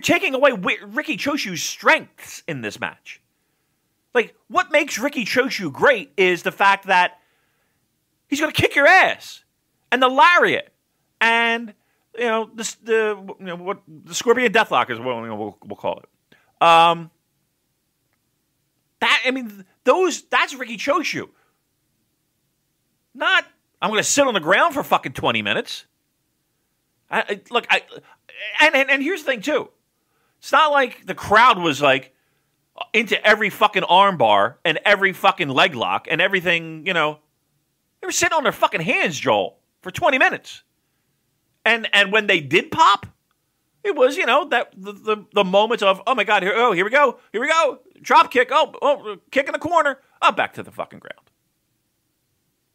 taking away Riki Choshu's strengths in this match. Like, what makes Riki Choshu great is the fact that he's going to kick your ass, and the lariat, and the Scorpion Deathlock is what we'll call it. That's Riki Choshu. Not, I'm going to sit on the ground for fucking 20 minutes. And here's the thing, too. It's not like the crowd was, like, into every fucking armbar and every fucking leg lock and everything, They were sitting on their fucking hands, Joel, for 20 minutes. And when they did pop, it was, that the moment of, oh, my God, here we go, drop kick, kick in the corner, back to the fucking ground.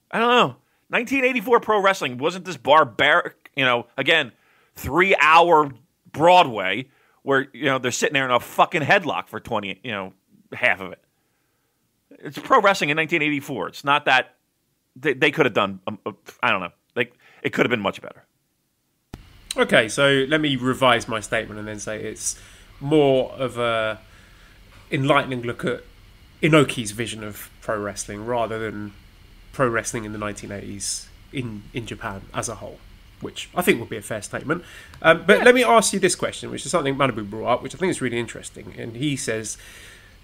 I don't know. 1984 pro wrestling wasn't this barbaric, again, 3-hour Broadway where, they're sitting there in a fucking headlock for 20, half of it. It's pro wrestling in 1984. It's not that they could have done, I don't know. Like, it could have been much better. Okay, so let me revise my statement and then say it's more of a enlightening look at Inoki's vision of pro wrestling rather than pro wrestling in the 1980s in Japan as a whole, which I think would be a fair statement. Let me ask you this question, which is something Manabu brought up, which I think is really interesting. And he says,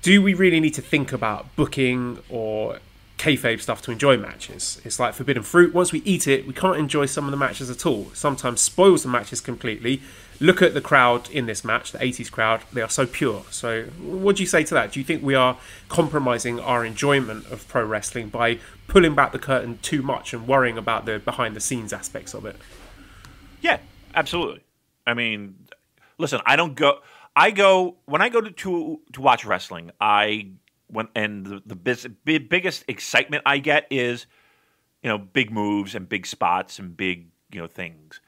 do we really need to think about booking or kayfabe stuff to enjoy matches? It's like forbidden fruit. Once we eat it, we can't enjoy some of the matches at all. Sometimes spoils the matches completely. Look at the crowd in this match, the 80s crowd. They are so pure. So what do you say to that? Do you think we are compromising our enjoyment of pro wrestling by pulling back the curtain too much and worrying about the behind-the-scenes aspects of it? Yeah, absolutely. I mean, listen, when I go to watch wrestling, the biggest excitement I get is, big moves and big spots and big, things.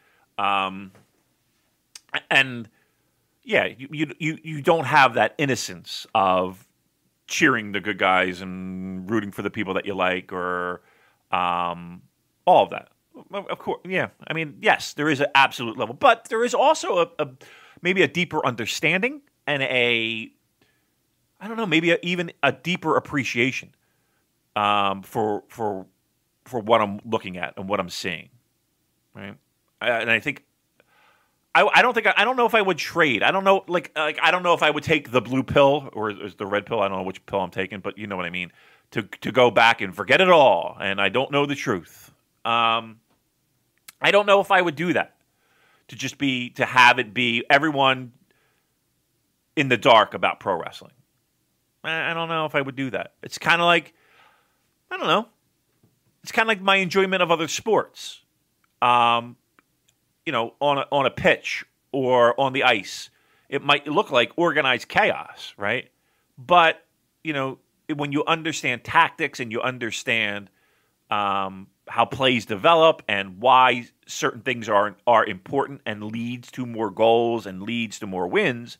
And yeah, you don't have that innocence of cheering the good guys and rooting for the people that you like or all of that. Of course, yeah. I mean, yes, there is an absolute level, but there is also maybe a deeper understanding and even a deeper appreciation for what I'm looking at and what I'm seeing, right? And I think I don't know if I would trade. I don't know, I don't know if I would take the blue pill or the red pill. I don't know which pill I'm taking, but you know what I mean. To go back and forget it all, and I don't know the truth. I don't know if I would do that. To have it be everyone in the dark about pro wrestling. I don't know if I would do that. It's kind of like, I don't know. It's kind of like my enjoyment of other sports. On a pitch or on the ice, it might look like organized chaos, right? But, when you understand tactics and you understand how plays develop and why certain things are important and leads to more goals and leads to more wins,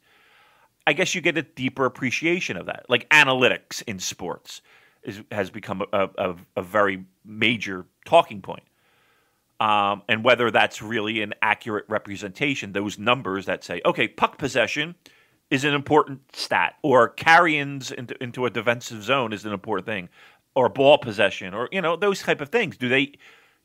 I guess you get a deeper appreciation of that. Like analytics in sports has become a very major talking point. And whether that's really an accurate representation, those numbers that say, okay, puck possession is an important stat, or carry-ins into a defensive zone is an important thing, or ball possession, or those type of things. Do they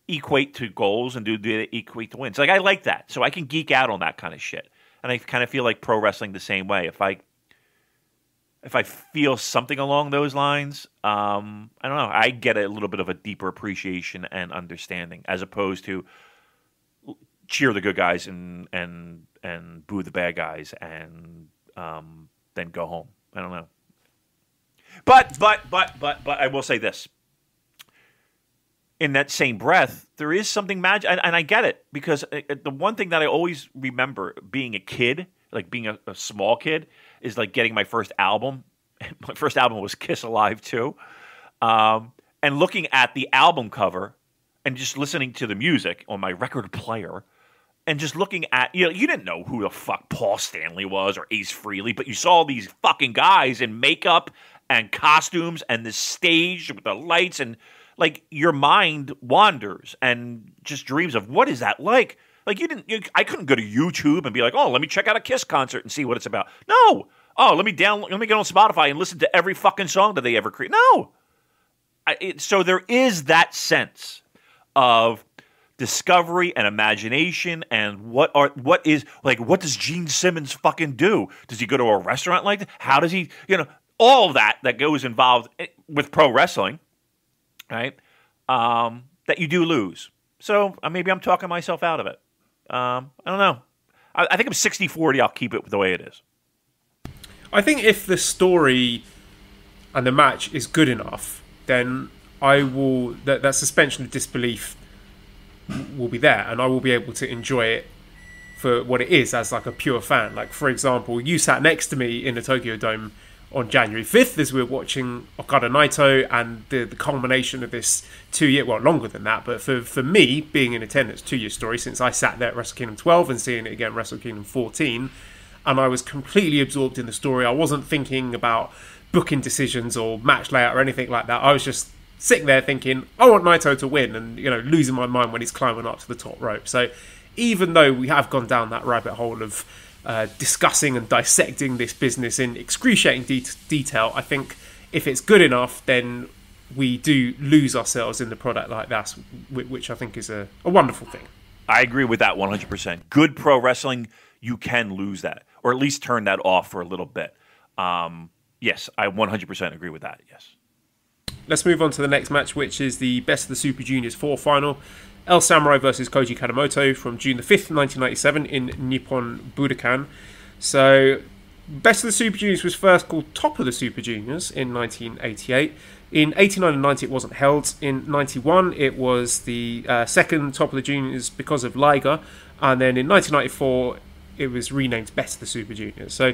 equate to goals and do they equate to wins? Like, I like that, so I can geek out on that kind of shit. And I kind of feel like pro wrestling the same way. If I feel something along those lines, I don't know. I get a little bit of a deeper appreciation and understanding, as opposed to cheer the good guys and boo the bad guys and then go home. I don't know. But I will say this: in that same breath, there is something magic, and I get it, because the one thing that I always remember being a kid, like being a small kid, is like getting my first album. My first album was Kiss Alive 2, and looking at the album cover and just listening to the music on my record player, and just looking at, you didn't know who the fuck Paul Stanley was or Ace Frehley, but you saw these fucking guys in makeup and costumes and the stage with the lights, and like your mind wanders and just dreams of what is that like? Like I couldn't go to YouTube and be like, oh, let me check out a Kiss concert and see what it's about. No. Oh, let me get on Spotify and listen to every fucking song that they ever create. No. So there is that sense of discovery and imagination, and what does Gene Simmons fucking do? Does he go to a restaurant like that? How does he, all of that goes involved with pro wrestling, right? That you do lose. So maybe I'm talking myself out of it. I don't know. I think I'm 60-40. I'll keep it the way it is. I think if the story and the match is good enough, then I will. That suspension of disbelief will be there, and I will be able to enjoy it for what it is, as like a pure fan. Like, for example, you sat next to me in the Tokyo Dome on January 5th as we were watching Okada Naito, and the culmination of this 2-year, well, longer than that, but for me, being in attendance, 2-year story, since I sat there at Wrestle Kingdom 12 and seeing it again Wrestle Kingdom 14, and I was completely absorbed in the story. I wasn't thinking about booking decisions or match layout or anything like that. I was just sitting there thinking, I want Naito to win, and losing my mind when he's climbing up to the top rope. So even though we have gone down that rabbit hole of discussing and dissecting this business in excruciating detail, I think if it's good enough, then we do lose ourselves in the product like that, which I think is a wonderful thing. I agree with that 100%. Good pro wrestling, you can lose that, or at least turn that off for a little bit. Yes, I 100% agree with that, yes. Let's move on to the next match, which is the Best of the Super Juniors 4 final. El Samurai versus Koji Kanemoto from June the 5th, 1997 in Nippon Budokan. So, Best of the Super Juniors was first called Top of the Super Juniors in 1988. In 89 and 90 it wasn't held. In 91 it was the second Top of the Juniors because of Liger. And then in 1994 it was renamed Best of the Super Juniors. So,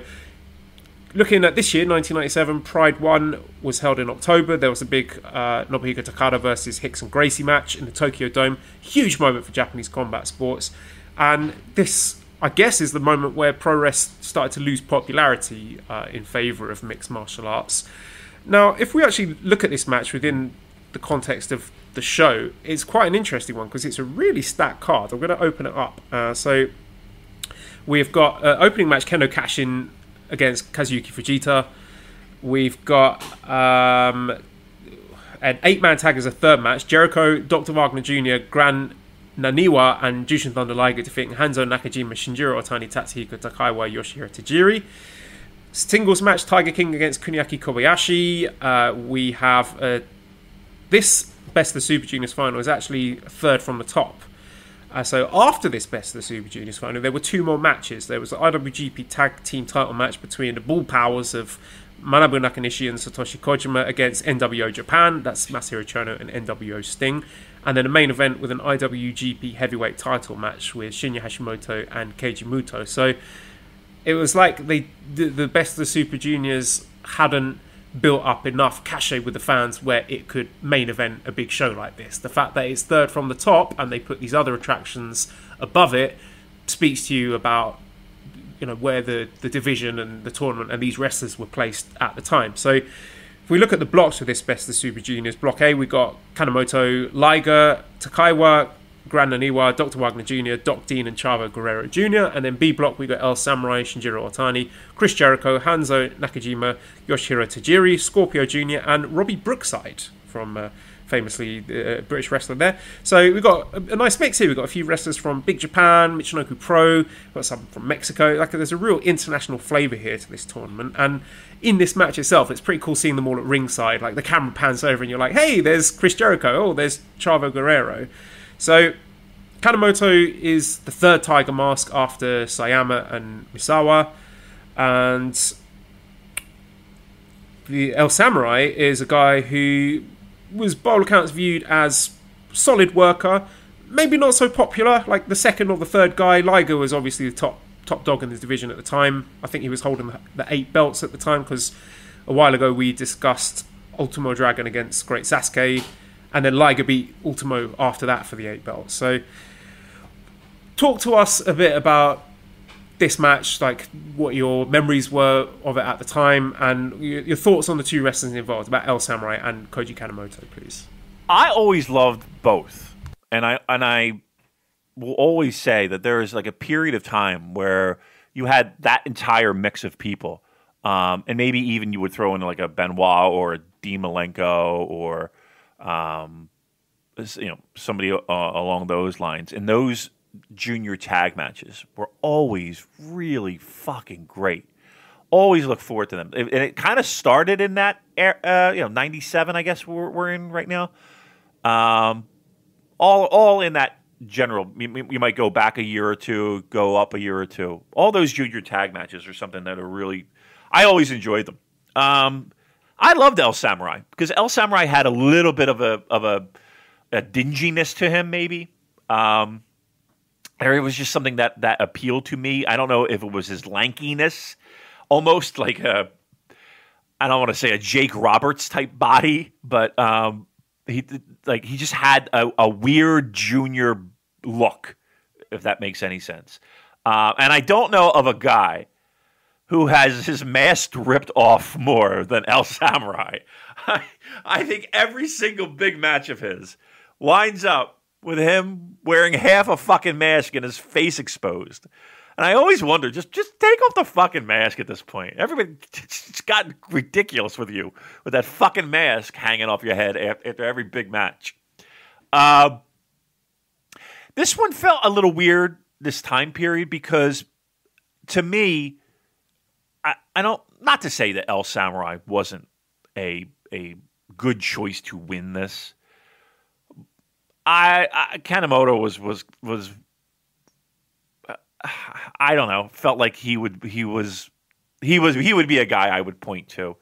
looking at this year, 1997, Pride 1 was held in October. There was a big Nobuhiko Takada versus Hickson Gracie match in the Tokyo Dome. Huge moment for Japanese combat sports. And this, I guess, is the moment where pro wrestling started to lose popularity in favour of mixed martial arts. Now, if we actually look at this match within the context of the show, it's quite an interesting one because it's a really stacked card. I'm going to open it up. So we've got opening match, Kendo Kashin against Kazuyuki Fujita. We've got an 8-man tag as a third match. Jericho, Dr. Wagner Jr., Gran Naniwa, and Jushin Thunder Liger defeating Hanzo Nakajima, Shinjiro Otani, Tatsuhiko Takaiwa, Yoshihiro Tajiri. Singles match, Tiger King against Kuniaki Kobayashi. We have this Best of the Super Juniors final is actually third from the top. So after this Best of the Super Juniors final, there were two more matches. There was the IWGP Tag Team title match between the Bull Powers of Manabu Nakanishi and Satoshi Kojima against NWO Japan. That's Masahiro Chono and NWO Sting. And then a main event with an IWGP Heavyweight title match with Shinya Hashimoto and Keiji Muto. So it was like the Best of the Super Juniors hadn't built up enough cachet with the fans where it could main event a big show like this. The fact that it's third from the top and they put these other attractions above it speaks to you about where the division and the tournament and these wrestlers were placed at the time. So if we look at the blocks for this Best of the Super Juniors, Block A, we got Kanemoto, Liger, Takaiwa, Gran Naniwa, Dr. Wagner Jr., Doc Dean and Chavo Guerrero Jr. And then B block, we got El Samurai, Shinjiro Otani, Chris Jericho, Hanzo Nakajima, Yoshihiro Tajiri, Scorpio Jr. and Robbie Brookside from famously British wrestler there. So we've got a nice mix here. We've got a few wrestlers from Big Japan, Michinoku Pro, we've got some from Mexico. Like, there's a real international flavour here to this tournament. And in this match itself, it's pretty cool seeing them all at ringside. Like, the camera pans over and you're like, hey, there's Chris Jericho. Oh, there's Chavo Guerrero. So Kanemoto is the third Tiger Mask after Sayama and Misawa, and the El Samurai is a guy who was by all accounts viewed as solid worker. Maybe not so popular, like the second or the third guy. Liger was obviously the top dog in the division at the time. I think he was holding the 8 belts at the time, because a while ago we discussed Ultimo Dragon against Great Sasuke, and then Liger beat Ultimo after that for the 8 belts. So talk to us a bit about this match, like what your memories were of it at the time, and your thoughts on the two wrestlers involved, about El Samurai and Koji Kanemoto, please. I always loved both, and I will always say that there is like a period of time where you had that entire mix of people, and maybe even you would throw in like a Benoit or a Dean Malenko or somebody along those lines, and those junior tag matches were always really fucking great. Always look forward to them. And it kind of started in that era, 97, I guess we're in right now. All in that general. You might go back a year or two, go up a year or two. All those junior tag matches are something that are really, I always enjoyed them. I loved El Samurai because El Samurai had a little bit of a dinginess to him, maybe. It was just something that appealed to me. I don't know if it was his lankiness, almost like I don't want to say a Jake Roberts type body, but he just had a weird junior look, if that makes any sense. And I don't know of a guy who has his mask ripped off more than El Samurai. I think every single big match of his winds up with him wearing half a fucking mask and his face exposed. And I always wonder, just take off the fucking mask at this point. Everybody, it's gotten ridiculous with you, with that fucking mask hanging off your head after every big match. This one felt a little weird, this time period, because to me, I don't, not to say that El Samurai wasn't a good choice to win this. Kanemoto was I don't know, felt like he would be a guy I would point to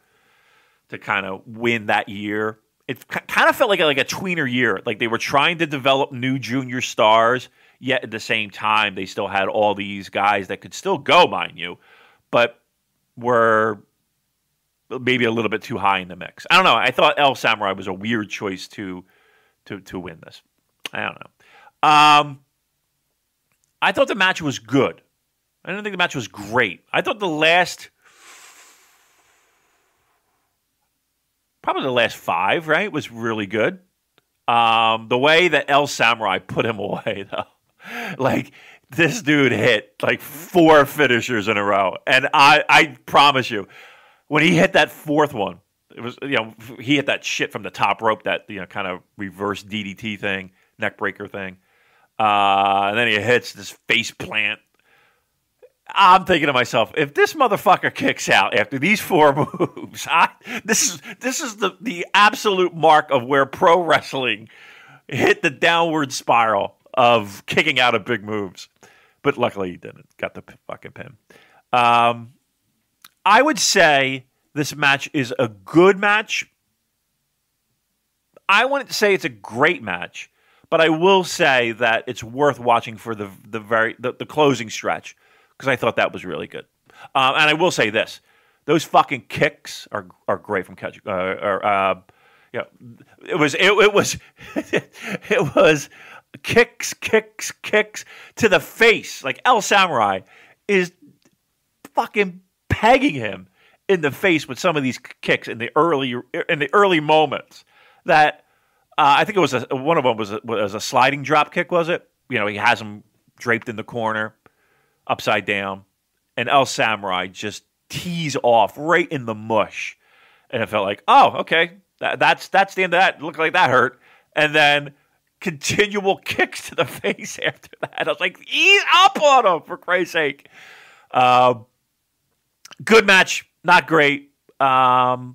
kind of win that year. It kind of felt like a tweener year, like they were trying to develop new junior stars, yet at the same time they still had all these guys that could still go, mind you, but were maybe a little bit too high in the mix. I don't know. I thought El Samurai was a weird choice to win this. I don't know. I thought the match was good. I didn't think the match was great. I thought probably the last 5, right, was really good. The way that El Samurai put him away, though. Like, this dude hit like 4 finishers in a row. And I promise you, when he hit that 4th one, it was, he hit that shit from the top rope, that, kind of reverse DDT thing, neck breaker thing. And then he hits this face plant. I'm thinking to myself, if this motherfucker kicks out after these 4 moves, this is the absolute mark of where pro wrestling hit the downward spiral of kicking out of big moves. But luckily he didn't. Got the fucking pin. I would say this match is a good match. I wouldn't say it's a great match, but I will say that it's worth watching for the closing stretch, because I thought that was really good. And I will say this: those fucking kicks are great from Kazuchika. It was it was kicks to the face. Like, El Samurai is fucking pegging him in the face with some of these kicks in the early moments. That I think it was one of them was a sliding drop kick. Was it? He has him draped in the corner, upside down, and El Samurai just tees off right in the mush, and it felt like, oh, okay, that's the end of that. It looked like that hurt, and then continual kicks to the face after that. I was like, ease up on him, for Christ's sake. Good match, not great. I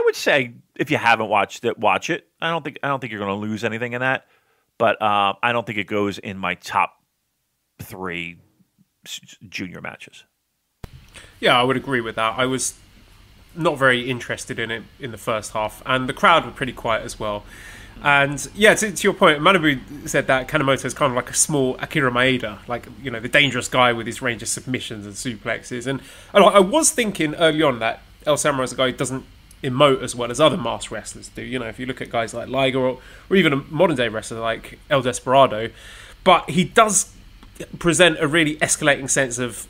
would say if you haven't watched it, watch it. I don't think you're going to lose anything in that, but I don't think it goes in my top 3 junior matches. Yeah, I would agree with that. I was not very interested in it in the first half, and the crowd were pretty quiet as well. And yeah, to your point, Manabu said that Kanemoto is kind of like a small Akira Maeda, like, you know, the dangerous guy with his range of submissions and suplexes. And I was thinking early on that El Samurai is a guy who doesn't emote as well as other masked wrestlers do. You know, if you look at guys like Liger or even a modern day wrestler like El Desperado, but he does present a really escalating sense of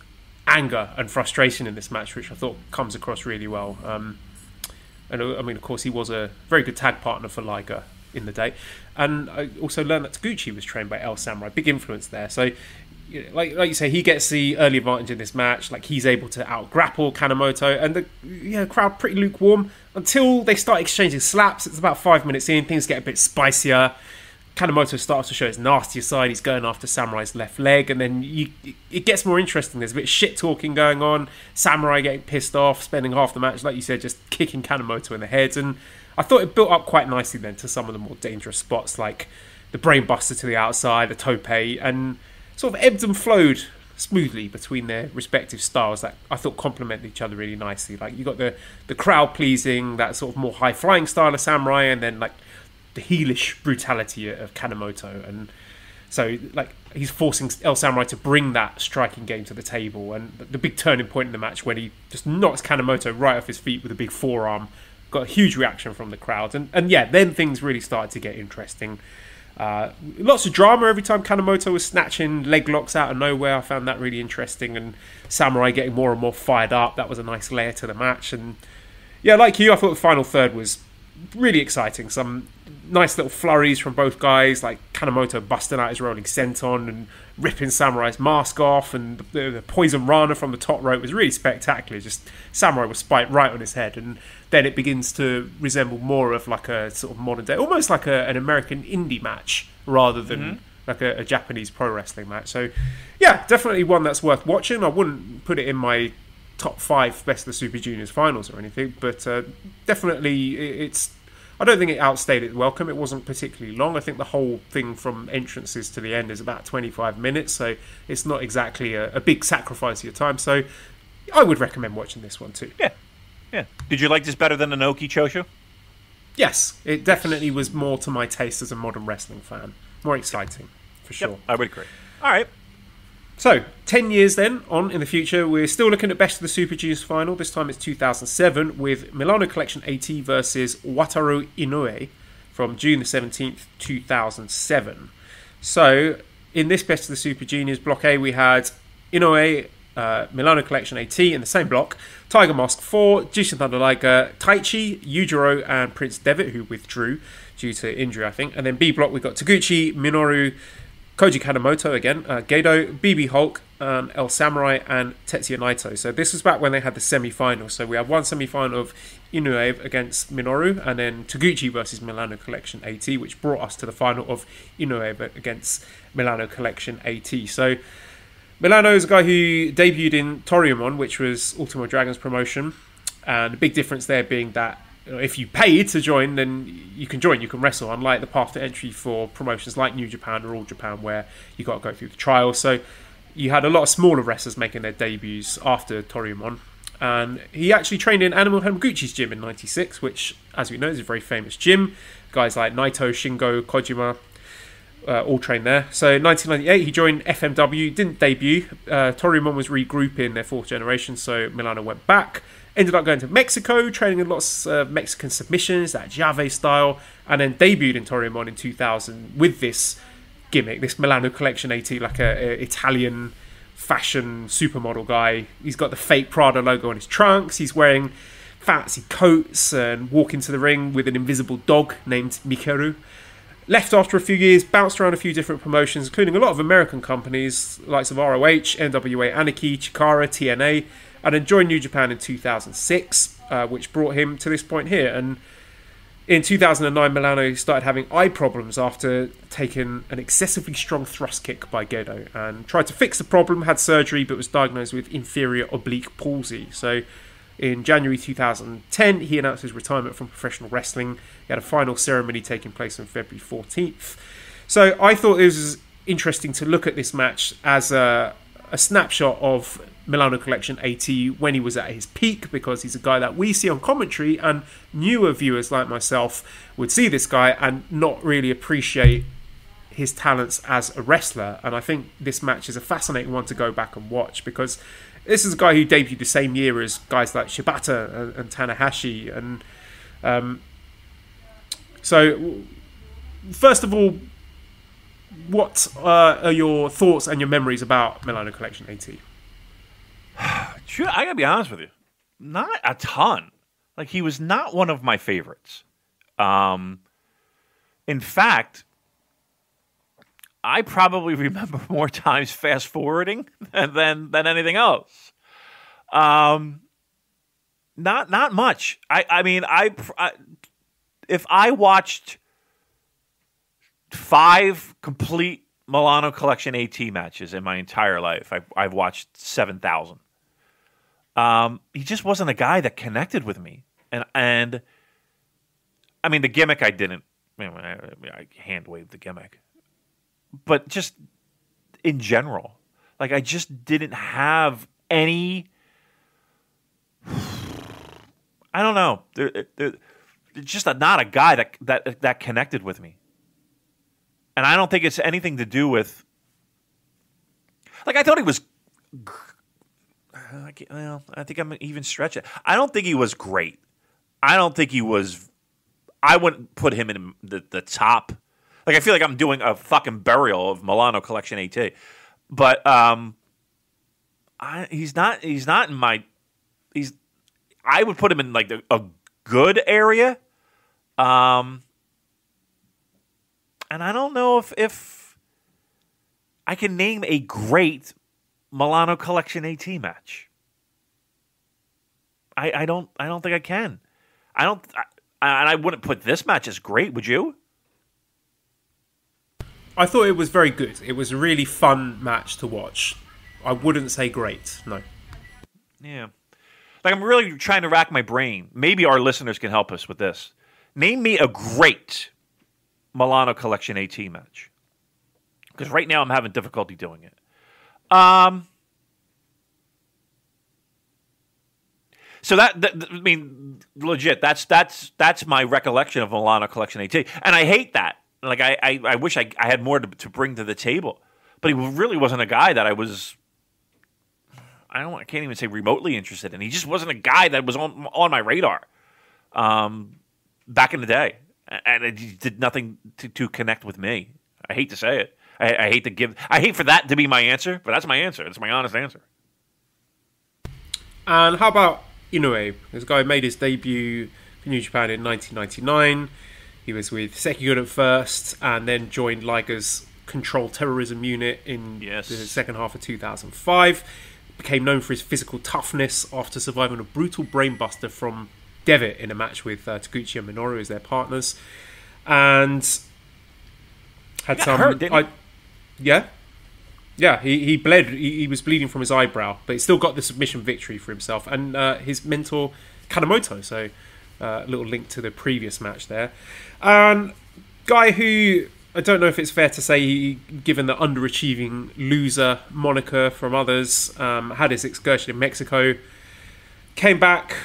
anger and frustration in this match, which I thought comes across really well. And I mean, of course, he was a very good tag partner for Liger in the day, and I also learned that Taguchi was trained by El Samurai, big influence there. So, like you say, he gets the early advantage in this match. Like, he's able to out grapple Kanemoto, and the crowd pretty lukewarm until they start exchanging slaps. It's about 5 minutes in, things get a bit spicier. Kanemoto starts to show his nastier side. He's going after Samurai's left leg, and then it gets more interesting. There's a bit of shit talking going on. Samurai getting pissed off, spending half the match, like you said, just kicking Kanemoto in the head. And I thought it built up quite nicely then to some of the more dangerous spots, like the brainbuster to the outside, the tope, and sort of ebbed and flowed smoothly between their respective styles that I thought complemented each other really nicely. Like, you got the crowd pleasing, that sort of more high flying style of Samurai, and then like the heelish brutality of Kanemoto. And so, like, he's forcing El Samurai to bring that striking game to the table. And the big turning point in the match when he just knocks Kanemoto right off his feet with a big forearm, got a huge reaction from the crowd. And yeah, then things really started to get interesting. Lots of drama every time Kanemoto was snatching leg locks out of nowhere. I found that really interesting, and Samurai getting more and more fired up. That was a nice layer to the match. And yeah, like you, I thought the final third was really exciting. Some nice little flurries from both guys, like Kanemoto busting out his rolling senton and ripping Samurai's mask off, and the poison rana from the top rope was really spectacular. Just Samurai was spiked right on his head, and then it begins to resemble more of like a sort of modern day, almost like an American indie match rather than like a Japanese pro wrestling match. So yeah, definitely one that's worth watching. I wouldn't put it in my top 5 best of the Super Juniors finals or anything, but definitely it's, I don't think it outstayed its welcome. It wasn't particularly long. I think the whole thing from entrances to the end is about 25 minutes, so it's not exactly a big sacrifice of your time. So I would recommend watching this one too. Yeah. Did you like this better than Inoki, Choshu? Yes, it definitely was more to my taste as a modern wrestling fan. More exciting, for sure. Yep, I would agree. All right. So, 10 years then on in the future, we're still looking at Best of the Super Juniors final. This time it's 2007 with Milano Collection AT versus Wataru Inoue from June the 17th, 2007. So, in this Best of the Super Juniors Block A, we had Inoue, Milano Collection AT in the same block, Tiger Mask 4, Jushin Thunder Liger, Taichi, Yujiro, and Prince Devitt, who withdrew due to injury, I think. And then B block, we've got Taguchi, Minoru, Koji Kanemoto again, Gedo, BB Hulk, El Samurai, and Tetsuya Naito. So this was back when they had the semi-final. So we had one semi-final of Inoue against Minoru, and then Taguchi versus Milano Collection AT, which brought us to the final of Inoue against Milano Collection AT. So Milano is a guy who debuted in Toriumon, which was Ultimo Dragon's promotion. And the big difference there being that if you paid to join, then you can join, you can wrestle, unlike the path to entry for promotions like New Japan or All Japan, where you got to go through the trials. So you had a lot of smaller wrestlers making their debuts after Toriumon. And he actually trained in Animal Hamaguchi's gym in 96, which, as we know, is a very famous gym. Guys like Naito, Shingo, Kojima, all trained there. So in 1998, he joined FMW, didn't debut. Toriumon was regrouping their 4th generation, so Milano went back. Ended up going to Mexico, training in lots of Mexican submissions, that Jave style, and then debuted in Toriumon in 2000 with this gimmick, this Milano Collection AT, like a Italian fashion supermodel guy. He's got the fake Prada logo on his trunks. He's wearing fancy coats and walking to the ring with an invisible dog named Mikeru. Left after a few years, bounced around a few different promotions, including a lot of American companies, likes of ROH, NWA Anarchy, Chikara, TNA, and then joined New Japan in 2006, which brought him to this point here. And in 2009, Milano started having eye problems after taking an excessively strong thrust kick by Gedo, and tried to fix the problem, had surgery, but was diagnosed with inferior oblique palsy. So in January 2010, he announced his retirement from professional wrestling. He had a final ceremony taking place on February 14th. So I thought it was interesting to look at this match as a a snapshot of Milano Collection AT when he was at his peak, because he's a guy that we see on commentary, and newer viewers like myself would see this guy and not really appreciate his talents as a wrestler. And I think this match is a fascinating one to go back and watch, because this is a guy who debuted the same year as guys like Shibata and Tanahashi. And so, first of all, what are your thoughts and your memories about Milano Collection AT? Sure, I gotta be honest with you, not a ton. Like, he was not one of my favorites. In fact, I probably remember more times fast forwarding than anything else. Not much. I mean, if I watched 5 complete Milano Collection AT matches in my entire life, I've watched 7,000. He just wasn't a guy that connected with me, and I mean, the gimmick I didn't. I hand waved the gimmick, but just in general, like, I just didn't have any. I don't know. They're just not a guy that connected with me, and I don't think it's anything to do with. Like, I thought he was. I think I'm even stretching. I don't think he was great. I don't think he was. I wouldn't put him in the top. Like, I feel like I'm doing a fucking burial of Milano Collection AT, but he's not in my. I would put him in like a good area, and I don't know if I can name a great Milano Collection AT match. I don't think I can. And I wouldn't put this match as great, would you? I thought it was very good. It was a really fun match to watch. I wouldn't say great, no. Yeah. Like, I'm really trying to rack my brain. Maybe our listeners can help us with this. Name me a great Milano Collection AT match. Because right now I'm having difficulty doing it. So I mean, legit, that's my recollection of Milano Collection AT. And I hate that. Like, I wish I had more to bring to the table. But he really wasn't a guy that I was, I can't even say remotely interested in. He just wasn't a guy that was on my radar back in the day. And it did nothing to connect with me. I hate to say it. I hate for that to be my answer, but that's my answer. It's my honest answer. And how about Inoue? This guy made his debut for New Japan in 1999. He was with Sekigun at first, and then joined Liger's Control Terrorism Unit in the second half of 2005. Became known for his physical toughness after surviving a brutal brainbuster from Devitt in a match with Taguchi and Minoru as their partners. And had some hurt, didn't he? Yeah, he bled. He was bleeding from his eyebrow, but he still got the submission victory for himself and his mentor Kanemoto. So a little link to the previous match there. Guy who, I don't know if it's fair to say, given the underachieving loser moniker from others, had his excursion in Mexico, came back,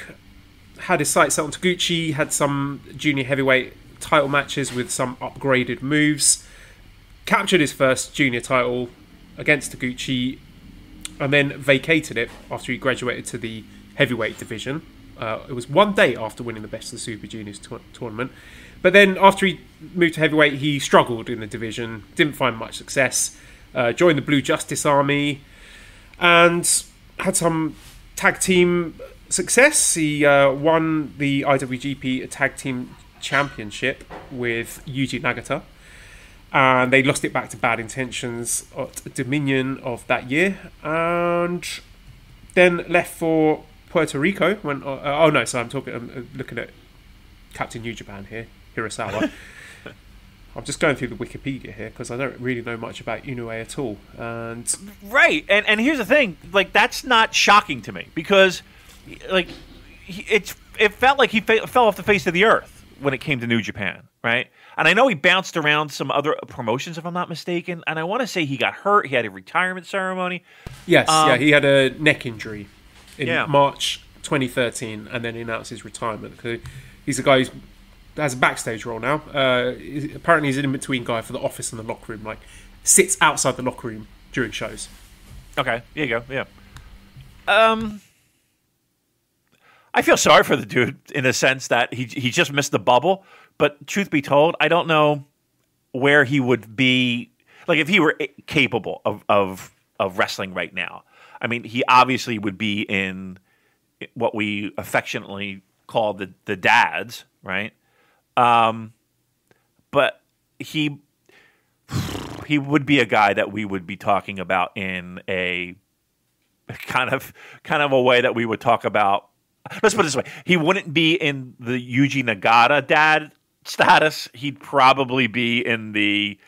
had his sights set on Taguchi, had some junior heavyweight title matches with some upgraded moves, captured his first junior title against Taguchi, and then vacated it after he graduated to the heavyweight division. It was one day after winning the Best of the Super Juniors tournament. But then after he moved to heavyweight, he struggled in the division, didn't find much success, joined the Blue Justice Army, and had some tag team success. He won the IWGP Tag Team Championship with Yuji Nagata. And they lost it back to Bad Intentions at Dominion of that year. And then left for Puerto Rico. I'm looking at Captain New Japan here, Hirasawa. I'm just going through the Wikipedia here because I don't really know much about Inoue at all. And right, and here's the thing: like, that's not shocking to me because, like, it felt like he fell off the face of the earth when it came to New Japan, right? And I know he bounced around some other promotions, if I'm not mistaken. And I want to say he got hurt. He had a retirement ceremony. Yes, he had a neck injury in Yeah. March 2013, and then he announced his retirement. He's a guy who has a backstage role now. Apparently, he's an in-between guy for the office and the locker room. Like, sits outside the locker room during shows. Okay, there you go. Yeah. I feel sorry for the dude in the sense that he just missed the bubble. But truth be told, I don't know where he would be. Like, if he were capable of wrestling right now. I mean, he obviously would be in what we affectionately call the dads, right? But he would be a guy that we would be talking about in a kind of a way that we would talk about. Let's put it this way: he wouldn't be in the Yuji Nagata dad status. He'd probably be in the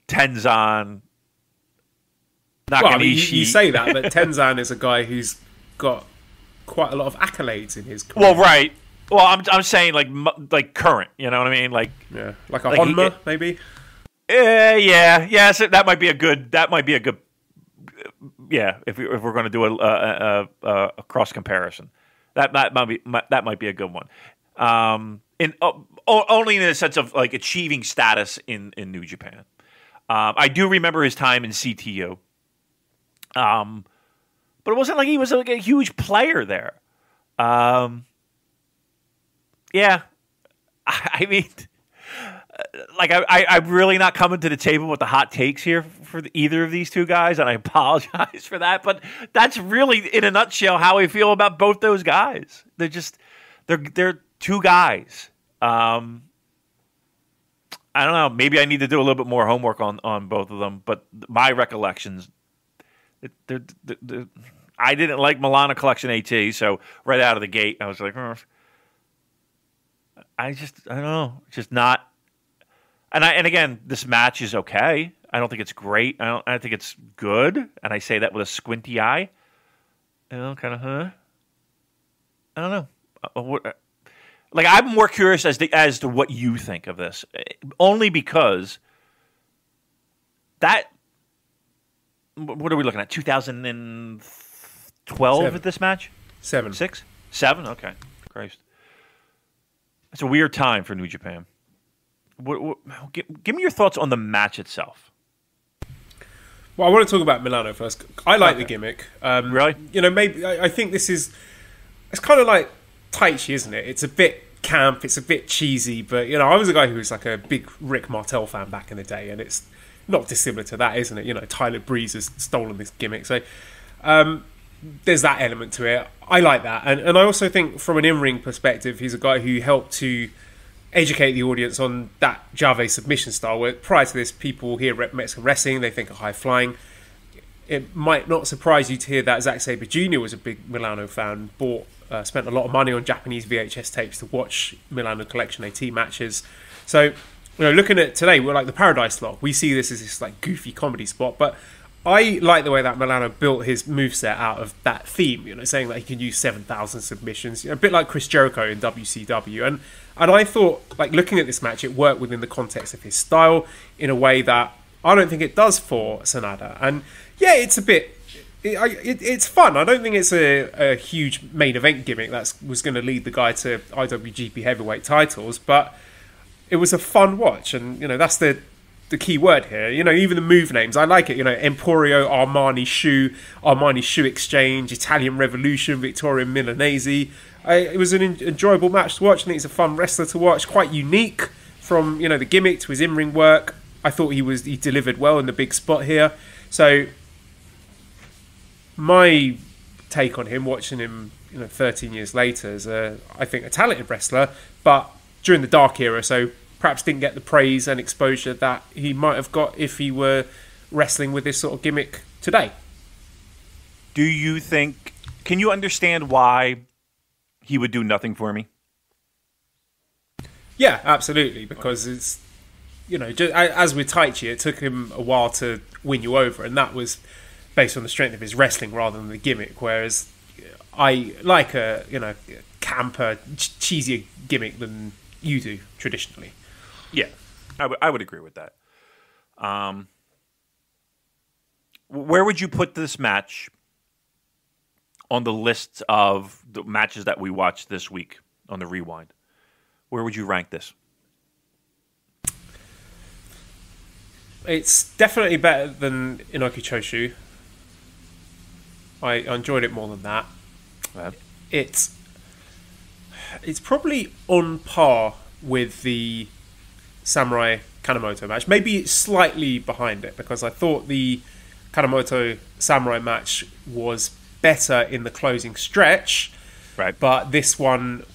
Tenzan Nakanishi. Well, I mean, you say that, but Tenzan is a guy who's got quite a lot of accolades in his career. Well, right. Well, I'm saying like current. You know what I mean? Like a Honma, maybe. Yeah. So that might be a good. Yeah, if we're going to do a cross comparison, that might be a good one. Only in the sense of like achieving status in New Japan. I do remember his time in CTU. But it wasn't like he was like a huge player there. Yeah, I mean, like I'm really not coming to the table with the hot takes here for either of these two guys, and I apologize for that. But that's really, in a nutshell, how I feel about both those guys. They're two guys. I don't know. Maybe I need to do a little bit more homework on both of them. But my recollections, I didn't like Milano Collection AT, so right out of the gate, I was like, I don't know, just not. And again, this match is okay. I don't think it's great. I think it's good, and I say that with a squinty eye. You know, kind of, I don't know. Like, I'm more curious as to what you think of this, only because that. What are we looking at? 2012 at this match? 7. 6? 7? Okay. Christ. It's a weird time for New Japan. Give me your thoughts on the match itself. Well, I want to talk about Milano first. I like the gimmick. Really? You know, maybe I think this is. It's kind of like Taichi, isn't it? It's a bit camp. It's a bit cheesy, but you know, I was a guy who was like a big Rick Martel fan back in the day, and it's not dissimilar to that, isn't it? You know, Tyler Breeze has stolen this gimmick, so there's that element to it. I like that, and I also think from an in-ring perspective, he's a guy who helped to educate the audience on that Jave submission style, where prior to this, people hear Mexican wrestling, they think of high flying. It might not surprise you to hear that Zack Sabre Jr. was a big Milano fan, spent a lot of money on Japanese VHS tapes to watch Milano Collection AT matches. So, you know, looking at today, we're like the Paradise Lock. We see this as this like goofy comedy spot, but I like the way that Milano built his moveset out of that theme, you know, saying that he can use 7,000 submissions, you know, a bit like Chris Jericho in WCW. And I thought, like, looking at this match, it worked within the context of his style in a way that I don't think it does for Sanada. And yeah, it's a bit. It's fun. I don't think it's a huge main event gimmick that was going to lead the guy to IWGP heavyweight titles, but it was a fun watch, and you know that's the key word here. You know, even the move names, I like it. You know, Emporio, Armani Shoe Exchange, Italian Revolution, Vittorio Milanese. It was an enjoyable match to watch. I think he's a fun wrestler to watch. Quite unique from, you know, the gimmick to his in-ring work. I thought he delivered well in the big spot here. So my take on him, watching him, you know, 13 years later, is I think a talented wrestler, but during the dark era, so perhaps didn't get the praise and exposure that he might have got if he were wrestling with this sort of gimmick today. Do you think? Can you understand why he would do nothing for me? Yeah, absolutely, because it's, you know, just, as with Taichi, it took him a while to win you over, and that was based on the strength of his wrestling rather than the gimmick. Whereas I like a, you know, camper, cheesier gimmick than you do traditionally. Yeah, I would agree with that. Where would you put this match on the list of the matches that we watched this week on the Rewind? Where would you rank this? It's definitely better than Inoki Choshu. I enjoyed it more than that. It's probably on par with the Samurai Kanemoto match. Maybe slightly behind it, because I thought the Kanemoto Samurai match was better in the closing stretch. Right. But this one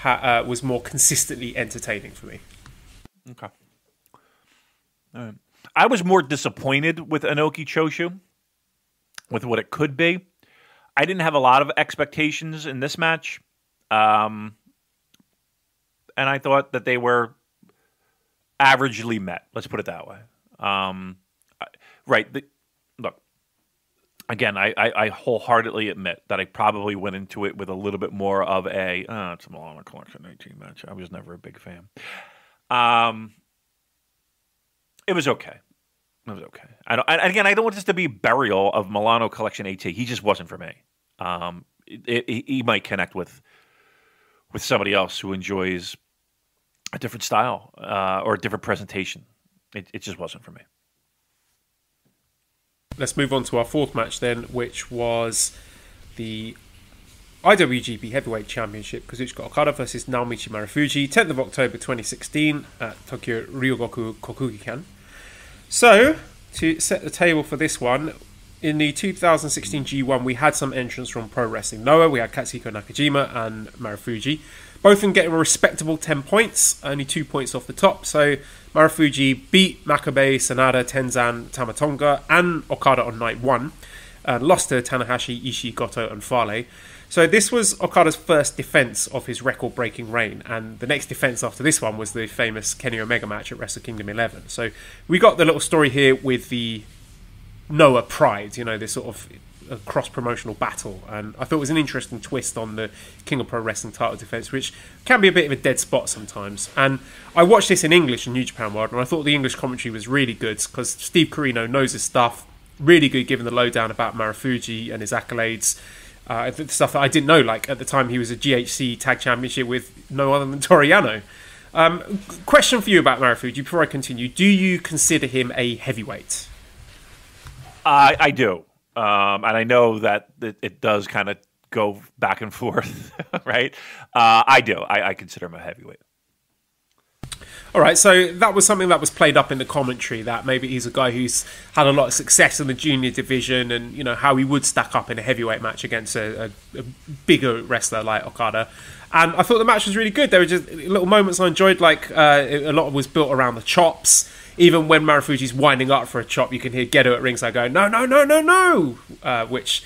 was more consistently entertaining for me. Okay. All right. I was more disappointed with Inoki Choshu, with what it could be. I didn't have a lot of expectations in this match. And I thought that they were averagely met. Let's put it that way. Right. Look, again, I wholeheartedly admit that I probably went into it with a little bit more of it's a Milano Collection 18 match. I was never a big fan. It was okay. It was okay. I don't want this to be burial of Milano Collection 18. He just wasn't for me. He might connect with somebody else who enjoys a different style or a different presentation. It just wasn't for me. Let's move on to our fourth match then, which was the IWGP Heavyweight Championship, Kazuchika Okada versus Naomichi Marufuji, 10th of October 2016 at Tokyo Ryogoku Kokugikan. So, to set the table for this one, in the 2016 G1 we had some entrants from Pro Wrestling Noah. We had Katsuhiko Nakajima and Marufuji, both of them getting a respectable 10 points, only 2 points off the top. So Marufuji beat Makabe, Sanada, Tenzan, Tamatonga and Okada on night 1, and lost to Tanahashi, Ishii, Goto and Fale. So this was Okada's first defense of his record-breaking reign, and the next defense after this one was the famous Kenny Omega match at Wrestle Kingdom 11. So we got the little story here with the Noah Pride, this sort of cross-promotional battle, and I thought it was an interesting twist on the King of Pro Wrestling title defense, which can be a bit of a dead spot sometimes. And I watched this in English in New Japan World, and I thought the English commentary was really good, because Steve Corino knows his stuff, really good giving the lowdown about Marufuji and his accolades. The stuff that I didn't know, like at the time he was a GHC Tag Championship with no other than Toriano. Question for you about Marufuji before I continue. Do you consider him a heavyweight? I do. And I know that it does kind of go back and forth, right? I do. I consider him a heavyweight. All right, so that was something that was played up in the commentary, that maybe he's a guy who's had a lot of success in the junior division, and how he would stack up in a heavyweight match against a bigger wrestler like Okada. And I thought the match was really good. There were just little moments I enjoyed, like a lot was built around the chops. Even when Marufuji's winding up for a chop, you can hear Gedo at ringside going, no, no, no, no, no, which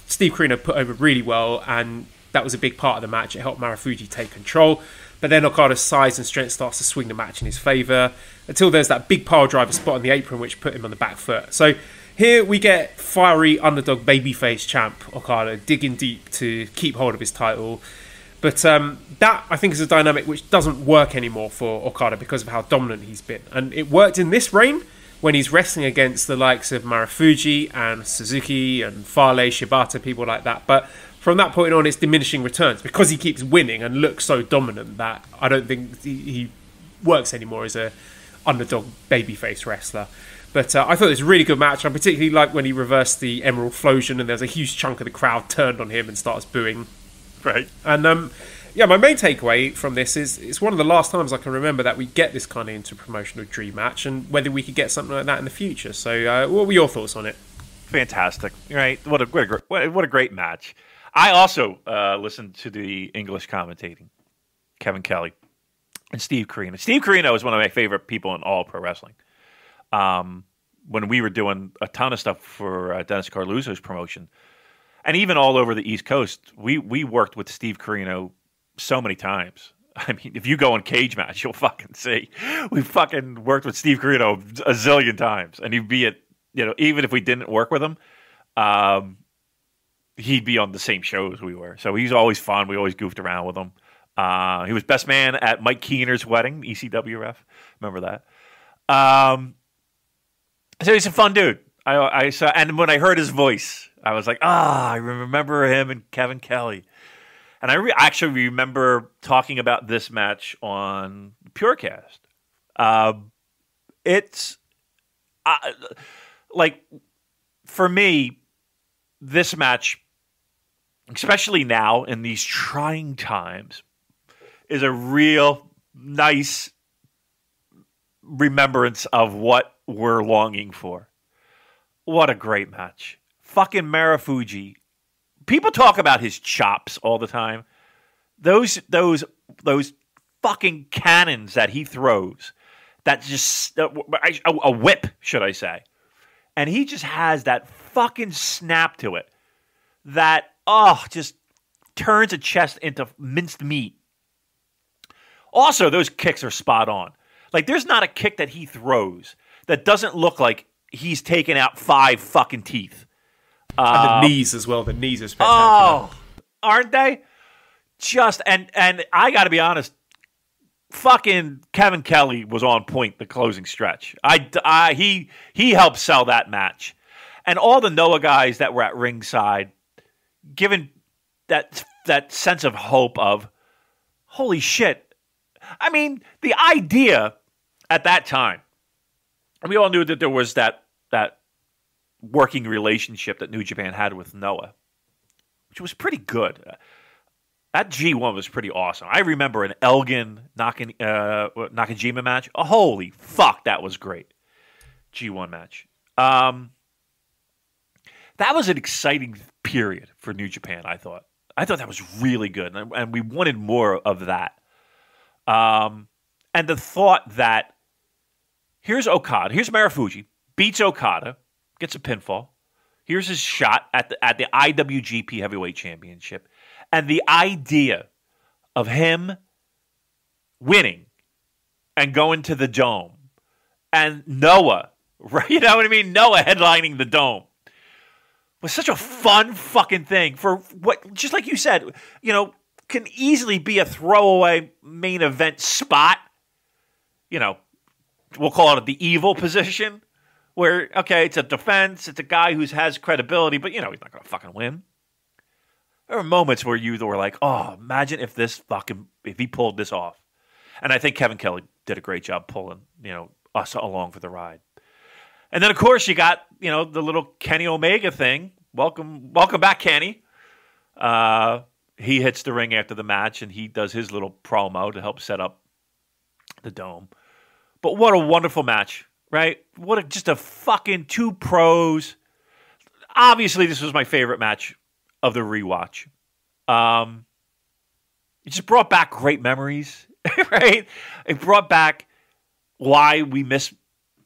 Steve Corino put over really well, and that was a big part of the match. It helped Marufuji take control. But then Okada's size and strength starts to swing the match in his favour, until there's that big pile driver spot on the apron which put him on the back foot. So here we get fiery underdog babyface champ Okada digging deep to keep hold of his title. But that, I think, is a dynamic which doesn't work anymore for Okada because of how dominant he's been. And it worked in this reign when he's wrestling against the likes of Marufuji and Suzuki and Fale, Shibata, people like that. But from that point on, it's diminishing returns because he keeps winning and looks so dominant that I don't think he works anymore as a underdog babyface wrestler. But I thought it was a really good match. I particularly like when he reversed the Emerald Flosion and there's a huge chunk of the crowd turned on him and starts booing. Right. And my main takeaway from this is it's one of the last times I can remember that we get this kind of interpromotional dream match, and whether we could get something like that in the future. So what were your thoughts on it? Fantastic. Right. What a great match. I also listened to the English commentating, Kevin Kelly and Steve Corino. Steve Corino is one of my favorite people in all pro wrestling. When we were doing a ton of stuff for Dennis Carluzzo's promotion, and even all over the East Coast, we worked with Steve Corino so many times. I mean, if you go on Cage Match, you'll fucking see. We fucking worked with Steve Corino a zillion times. And he'd be at, even if we didn't work with him, he'd be on the same shows we were. So he's always fun. We always goofed around with him. He was best man at Mike Keener's wedding, ECW ref. Remember that? So he's a fun dude. I saw, and when I heard his voice, I was like, I remember him and Kevin Kelly. And I actually remember talking about this match on Purecast. It's like, for me, this match, especially now in these trying times, is a real nice remembrance of what we're longing for. What a great match. Fucking Marufuji. People talk about his chops all the time. Those fucking cannons that he throws, that just a whip, should I say. And he just has that fucking snap to it that just turns a chest into minced meat. Also, those kicks are spot on. Like, there's not a kick that he throws that doesn't look like he's taken out 5 fucking teeth. And the knees as well. The knees are spectacular. Oh, aren't they? Just and I got to be honest, fucking Kevin Kelly was on point the closing stretch. He helped sell that match, and all the Noah guys that were at ringside, given that sense of hope of, holy shit. I mean, the idea at that time, we all knew that there was that working relationship that New Japan had with Noah, which was pretty good. That G1 was pretty awesome. I remember an Elgin Nakajima match. Oh, holy fuck, that was great. G1 match. That was an exciting period for New Japan, I thought. I thought that was really good, and we wanted more of that. And the thought that here's Okada, here's Marufuji, beats Okada, gets a pinfall. Here's his shot at the IWGP Heavyweight Championship. And the idea of him winning and going to the Dome and Noah, right? You know what I mean? Noah headlining the Dome was such a fun fucking thing for what, just like you said, can easily be a throwaway main event spot. We'll call it the evil position. Where, okay, it's a defense, it's a guy who has credibility, but, he's not going to fucking win. There were moments where you were like, imagine if he pulled this off. And I think Kevin Kelly did a great job pulling, us along for the ride. And then, of course, you got, the little Kenny Omega thing. Welcome back, Kenny. He hits the ring after the match, and he does his little promo to help set up the Dome. But what a wonderful match. Right? Just a fucking 2 pros. Obviously, this was my favorite match of the rewatch. It just brought back great memories, right? It brought back why we miss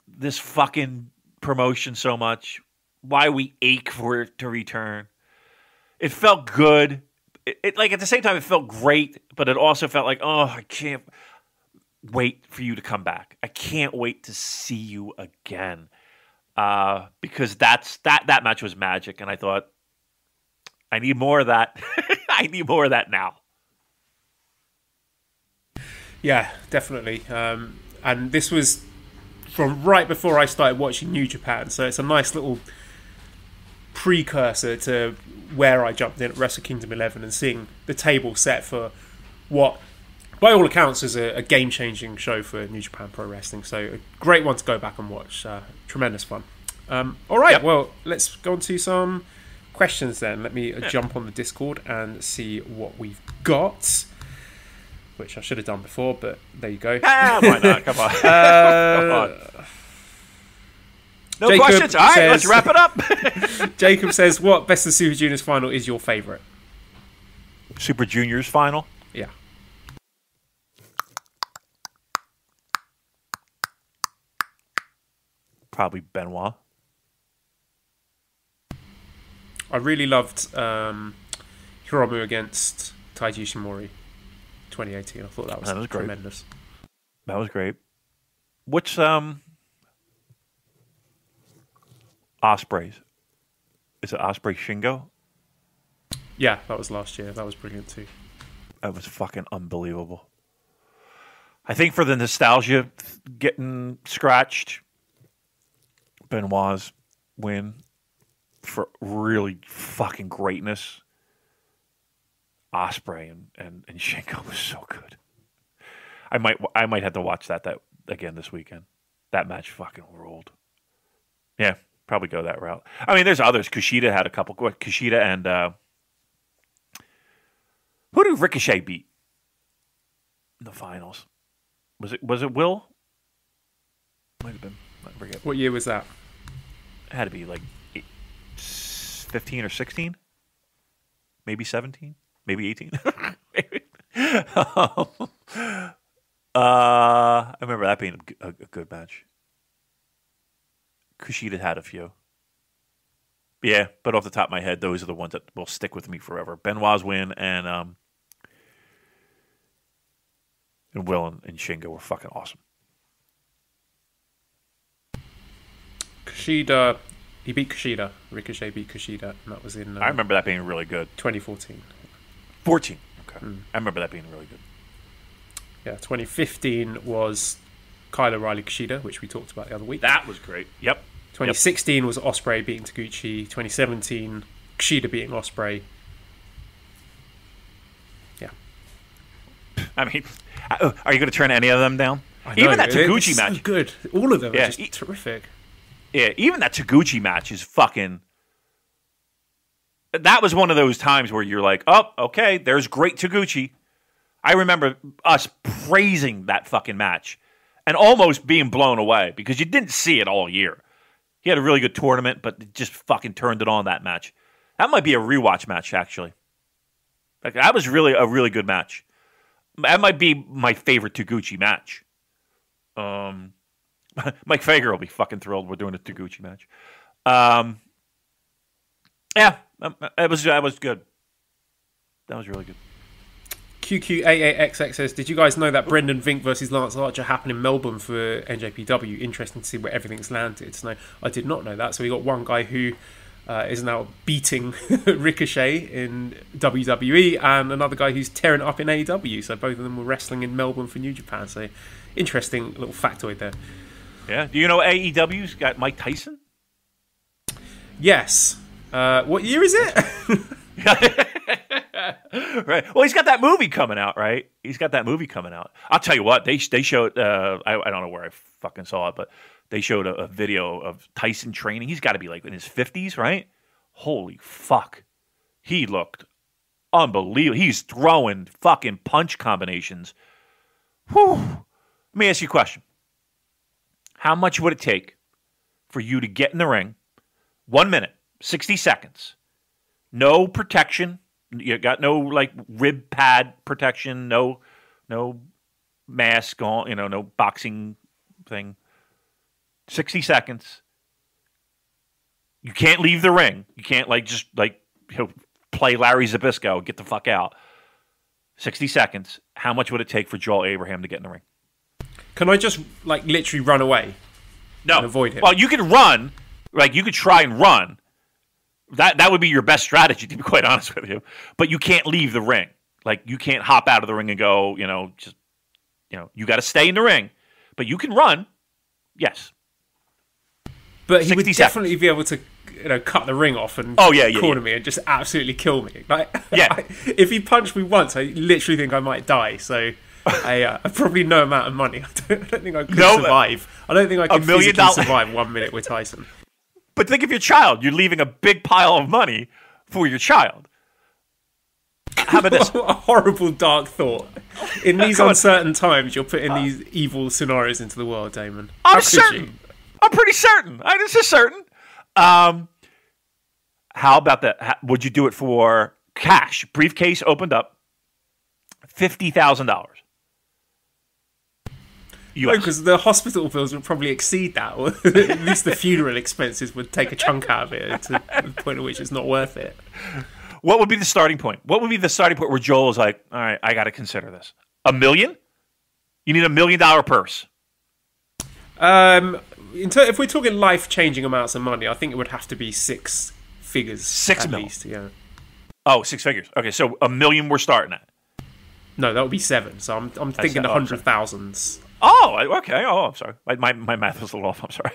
this fucking promotion so much, why we ache for it to return. It felt good. It like at the same time, it felt great, but it also felt like, I can't wait for you to come back. I can't wait to see you again. Because that match was magic, and I thought, I need more of that. I need more of that now. Yeah, definitely. And this was from right before I started watching New Japan, so it's a nice little precursor to where I jumped in at Wrestle Kingdom 11 and seeing the table set for what, by all accounts, is a game-changing show for New Japan Pro Wrestling. So a great one to go back and watch. Tremendous fun. All right, well, let's go on to some questions then. Let me jump on the Discord and see what we've got, which I should have done before, but there you go. Why not? Come on. Come on. No Jacob questions? All right, let's wrap it up. Jacob says, what Best of Super Juniors final is your favourite? Super Juniors final? Yeah. Probably Benoit. I really loved Hiromu against Taiji Ishimori 2018. I thought that was tremendous. That was great. Which Ospreys? Is it Osprey Shingo? Yeah, that was last year. That was brilliant too. That was fucking unbelievable. I think for the nostalgia getting scratched, Benoit's win for really fucking greatness. Ospreay and Shingo was so good. I might have to watch that again this weekend. That match fucking ruled. Yeah, probably go that route. I mean, there's others. Kushida had a couple. Kushida and who did Ricochet beat in the finals? Was it Will? Might have been. I forget. What year was that? It had to be like 15 or 16, maybe 17, maybe 18. I remember that being a good match. Kushida had a few. Yeah, but off the top of my head, those are the ones that will stick with me forever. Benoit's win and Will and Shingo were fucking awesome. Kushida, he beat Kushida. Ricochet beat Kushida, and that was in. I remember that being really good. 2014. 14. Okay, I remember that being really good. Yeah, 2015 was Kyle O'Reilly Kushida, which we talked about the other week. That was great. Yep. 2016 was Ospreay beating Taguchi. 2017, Kushida beating Ospreay. Yeah. I mean, are you going to turn any of them down? Even that Taguchi match. So good. All of them are just terrific. Yeah, even that Taguchi match is fucking... That was one of those times where you're like, oh, okay, there's great Taguchi. I remember us praising that fucking match and almost being blown away because you didn't see it all year. He had a really good tournament, but it just fucking turned it on, that match. That might be a rewatch match, actually. Like, that was really a really good match. That might be my favorite Taguchi match. Mike Fager will be fucking thrilled we're doing a Taguchi match. Yeah, that was good. That was really good. QQ88XX says, did you guys know that Brendan Vink versus Lance Archer happened in Melbourne for NJPW? Interesting to see where everything's landed. So, no, I did not know that. So we got one guy who is now beating Ricochet in WWE and another guy who's tearing it up in AEW. So both of them were wrestling in Melbourne for New Japan. So interesting little factoid there. Yeah. Do you know AEW's got Mike Tyson? Yes. What year is it? Right. Well, he's got that movie coming out, right? He's got that movie coming out. I'll tell you what, they showed, I don't know where I fucking saw it, but they showed a video of Tyson training. He's got to be like in his 50s, right? Holy fuck. He looked unbelievable. He's throwing fucking punch combinations. Whew. Let me ask you a question. How much would it take for you to get in the ring, 1 minute, 60 seconds, no protection, you got no like rib pad protection, no mask on, no boxing thing. 60 seconds. You can't leave the ring. You can't play Larry Zbyszko, get the fuck out. 60 seconds. How much would it take for Joel Abraham to get in the ring? Can I just literally run away? No. And avoid him? Well, you could run. You could try and run. That would be your best strategy, to be quite honest with you. But you can't leave the ring. You can't hop out of the ring and go, you got to stay in the ring. But you can run. Yes. But he would definitely be able to, cut the ring off and corner me and just absolutely kill me. If he punched me once, I literally think I might die. So I probably no amount of money. I don't think I could survive. I don't think I could physically survive 1 minute with Tyson. But think of your child. You're leaving a big pile of money for your child. How about this? What a horrible, dark thought. In these uncertain times, you're putting these evil scenarios into the world, Damon. I'm certain. I'm pretty certain. This is certain. How about that? Would you do it for cash? Briefcase opened up. $50,000. Because the hospital bills would probably exceed that, or at least the funeral expenses would take a chunk out of it to the point at which it's not worth it. What would be the starting point? What would be the starting point where Joel is like, all right, I got to consider this? $1 million? You need $1 million purse. If we're talking life-changing amounts of money, I think it would have to be six figures. $6 at million. least, yeah. Oh, 6 figures. Okay, so $1 million we're starting at. No, that would be 7. So I'm thinking the 100,000s. Oh, okay. Oh, I'm sorry. My math was a little off. I'm sorry.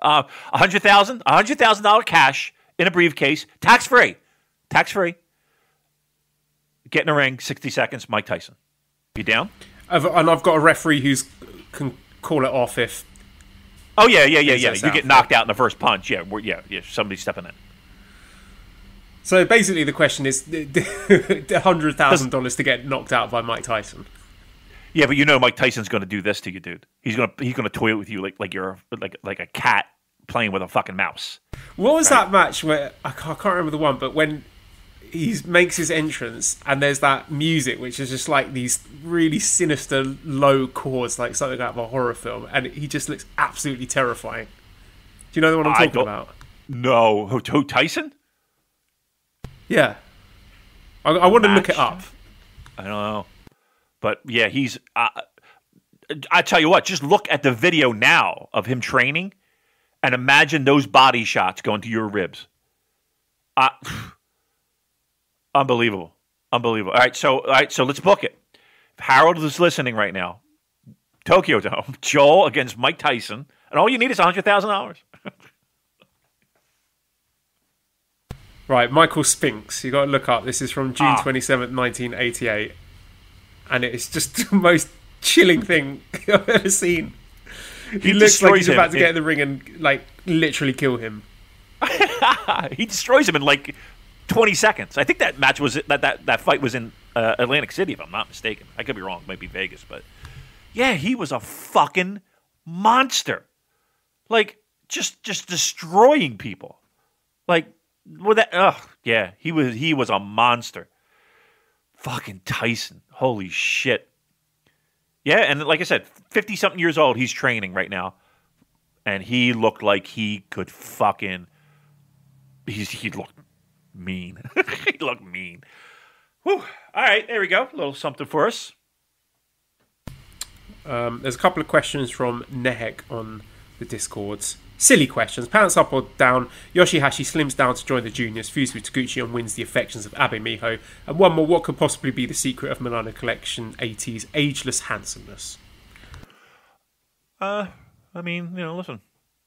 $100,000 cash in a briefcase, tax free. Get in a ring, 60 seconds. Mike Tyson. You down? And I've got a referee who can call it off if. Oh yeah. You get knocked out in the first punch. Yeah, somebody's stepping in. So basically, the question is the $100,000 to get knocked out by Mike Tyson. Yeah, but Mike Tyson's going to do this to you, dude. He's going to toy with you like you're like a cat playing with a fucking mouse. What was that match where I can't remember the one, but when he makes his entrance and there's that music which is just like these really sinister low chords, like something out of a horror film, and he just looks absolutely terrifying. Do you know the one I'm talking about? No, who Tyson? Yeah, I want to look it up. I don't know. But yeah, he's. I tell you what, just look at the video now of him training, and imagine those body shots going to your ribs. Unbelievable. All right, so let's book it. If Harold is listening right now, Tokyo Dome, Joel against Mike Tyson, and all you need is $100,000. Right, Michael Spinks. You got to look up. This is from June 27th, 1988. And it's just the most chilling thing I've ever seen. He looks like he's about to get in the ring and like literally kill him. He destroys him in like 20 seconds. I think that match was that fight was in Atlantic City, if I'm not mistaken. I could be wrong. It might be Vegas, but yeah, he was a fucking monster. Like just destroying people. Like with that. Yeah, he was a monster. Fucking Tyson. Holy shit. Yeah, and like I said, 50-something years old, he's training right now. And he looked like he could fucking... He looked mean. He looked mean. Whew. All right, there we go. A little something for us. There's a couple of questions from Nehek on the Discords. Silly questions. Pants up or down? Yoshihashi slims down to join the juniors, feuds with Taguchi and wins the affections of Abe Miho. And one more, what could possibly be the secret of Milano Collection 80's ageless handsomeness? I mean, listen.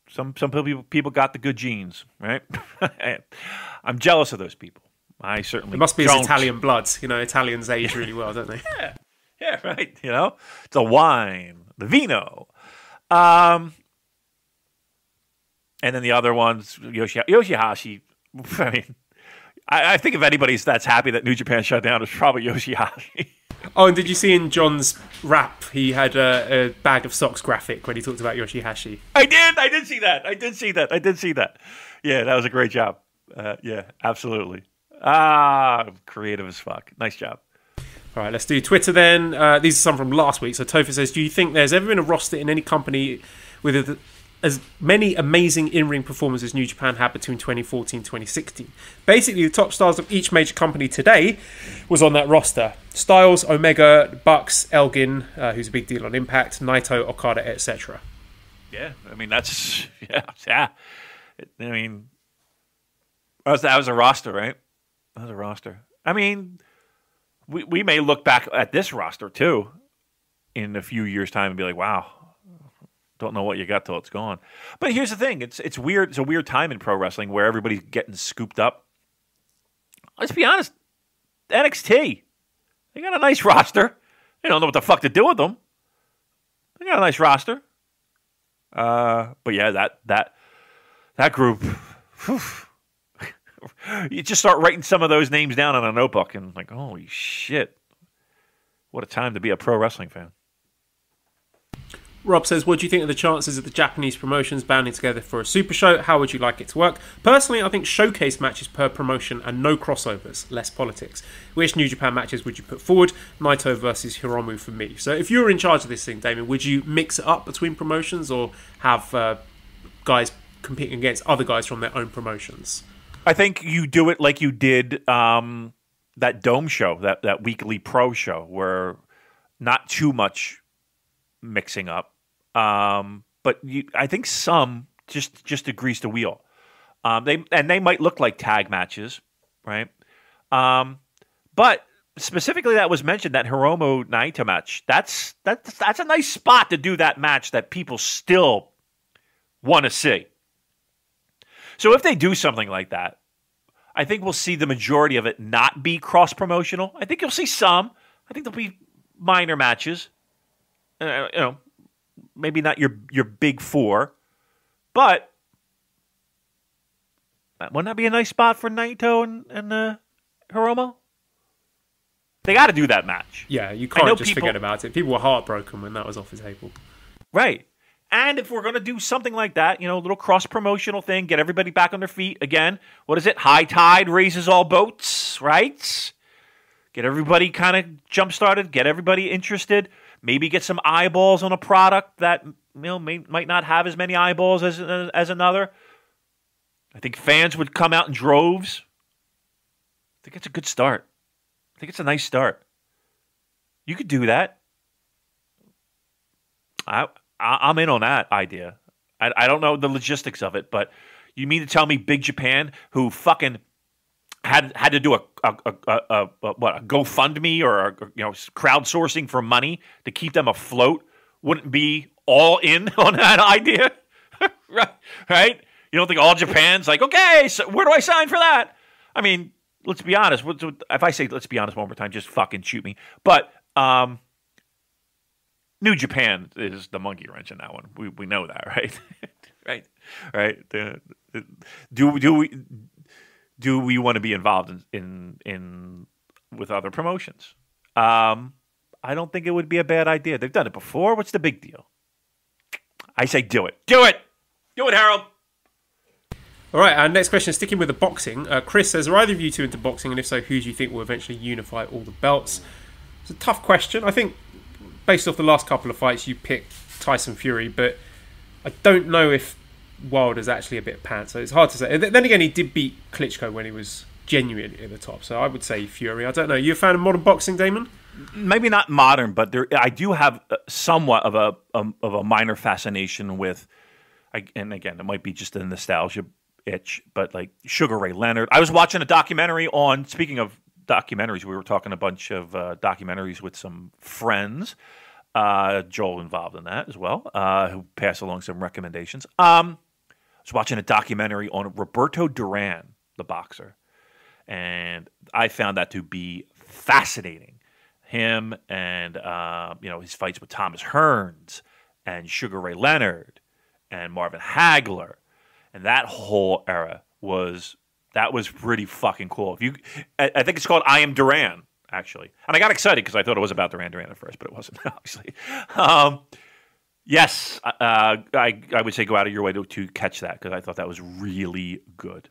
Some people got the good genes, right? I'm jealous of those people. I certainly It must be don't. his Italian blood. Italians age really well, don't they? Yeah, right. It's the wine, the vino. And then the other ones, Yoshihashi. I mean, I think if anybody's that's happy that New Japan shut down, it's probably Yoshihashi. Oh, and did you see in John's rap, he had a bag of socks graphic when he talked about Yoshihashi? I did see that. Yeah, that was a great job. Yeah, absolutely. Creative as fuck. Nice job. All right, let's do Twitter then. These are some from last week. So Topher says, do you think there's ever been a roster in any company with as many amazing in-ring performers as New Japan had between 2014 and 2016? Basically, the top stars of each major company today was on that roster. Styles, Omega, Bucks, Elgin, who's a big deal on Impact, Naito, Okada, etc. Yeah, I mean, that's... Yeah. I mean, that was a roster, right? That was a roster. I mean, we may look back at this roster, too, in a few years' time and be like, wow, don't know what you got till it's gone. But here's the thing. It's weird. It's a weird time in pro wrestling where everybody's getting scooped up. Let's be honest. NXT, they got a nice roster. They don't know what the fuck to do with them. They got a nice roster. But yeah, that group, whew, you just start writing some of those names down on a notebook and like, holy shit. What a time to be a pro wrestling fan. Rob says, what do you think of the chances of the Japanese promotions banding together for a super show? How would you like it to work? Personally, I think showcase matches per promotion and no crossovers, less politics. Which New Japan matches would you put forward? Naito versus Hiromu for me. So if you were in charge of this thing, Damon, would you mix it up between promotions or have guys competing against other guys from their own promotions? I think you do it like you did that Dome show, that weekly pro show, where not too much mixing up. But I think some just to grease the wheel. They might look like tag matches, right? But specifically that was mentioned, that Hiromu Naito match. That's a nice spot to do that match that people still want to see. So if they do something like that, I think we'll see the majority of it not be cross-promotional. I think you'll see some. I think there'll be minor matches. Maybe not your big four, but wouldn't that be a nice spot for Naito and Hiromu? They got to do that match. Yeah, you can't just forget about it. People were heartbroken when that was off the table. Right. And if we're going to do something like that, a little cross-promotional thing, get everybody back on their feet again. What is it? High tide raises all boats, right? Get everybody kind of jump-started, get everybody interested, maybe get some eyeballs on a product that might not have as many eyeballs as another. I think fans would come out in droves. I think it's a good start. I think it's a nice start. You could do that. I'm in on that idea. I don't know the logistics of it, but you mean to tell me Big Japan, who fucking had to do a GoFundMe or crowdsourcing for money to keep them afloat, wouldn't be all in on that idea? Right? You don't think All Japan's like, okay, so where do I sign for that? I mean, let's be honest. If I say let's be honest one more time, just fucking shoot me. But New Japan is the monkey wrench in that one. We know that, right? right. Do we want to be involved in with other promotions? I don't think it would be a bad idea. They've done it before. What's the big deal? I say do it. Do it, Harold. All right, our next question, sticking with the boxing. Chris says, are either of you two into boxing? And if so, who do you think will eventually unify all the belts? It's a tough question. I think, based off the last couple of fights, you picked Tyson Fury, but I don't know if Wilder's actually a bit pants, so it's hard to say. Then again, he did beat Klitschko when he was genuinely at the top, so I would say Fury. I don't know. You a fan of modern boxing, Damon? Maybe not modern, but I do have somewhat of a minor fascination with, and again, it might be just a nostalgia itch, but like Sugar Ray Leonard. I was watching a documentary on, speaking of documentaries, we were talking a bunch of documentaries with some friends, Joel involved in that as well, who passed along some recommendations. I was watching a documentary on Roberto Duran, the boxer, and I found that to be fascinating. Him and his fights with Thomas Hearns and Sugar Ray Leonard and Marvin Hagler, and that whole era was pretty fucking cool. I think it's called I Am Duran, actually. And I got excited because I thought it was about Duran at first, but it wasn't, obviously. Yes, I would say go out of your way to catch that because I thought that was really good.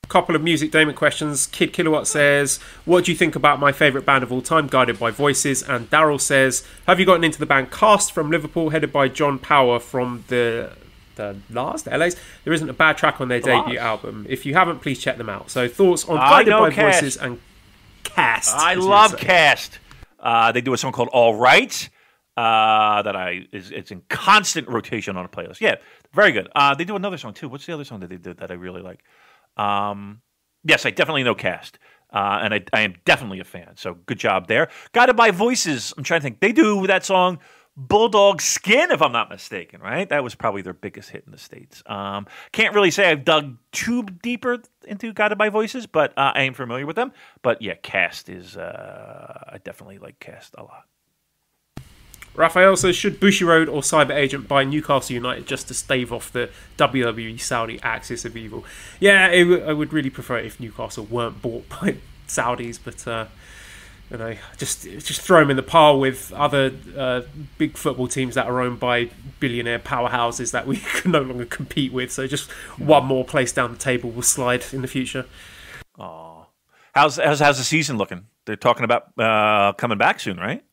Couple of Music Damon questions. Kid Kilowatt says, what do you think about my favourite band of all time, Guided by Voices? And Daryl says, have you gotten into the band Cast from Liverpool, headed by John Power from the LA's? There isn't a bad track on their debut album. If you haven't, please check them out. So thoughts on Guided by Voices and Cast. I love Cast. They do a song called All Right it's in constant rotation on a playlist. Yeah, very good. They do another song too. What's the other song that they did that I really like? Yes, I definitely know Cast. And I am definitely a fan. So good job there. Guided by Voices. I'm trying to think. They do that song Bulldog Skin, if I'm not mistaken, right? That was probably their biggest hit in the States. Can't really say I've dug too deeper into Guided by Voices, but I am familiar with them. But yeah, Cast is, I definitely like Cast a lot. Raphael says, should Bushiroad or Cyber Agent buy Newcastle United just to stave off the WWE Saudi axis of evil? Yeah, I would really prefer it if Newcastle weren't bought by Saudis, but just throw them in the pile with other big football teams that are owned by billionaire powerhouses that we can no longer compete with. So just one more place down the table will slide in the future. Oh, how's the season looking? They're talking about coming back soon, right?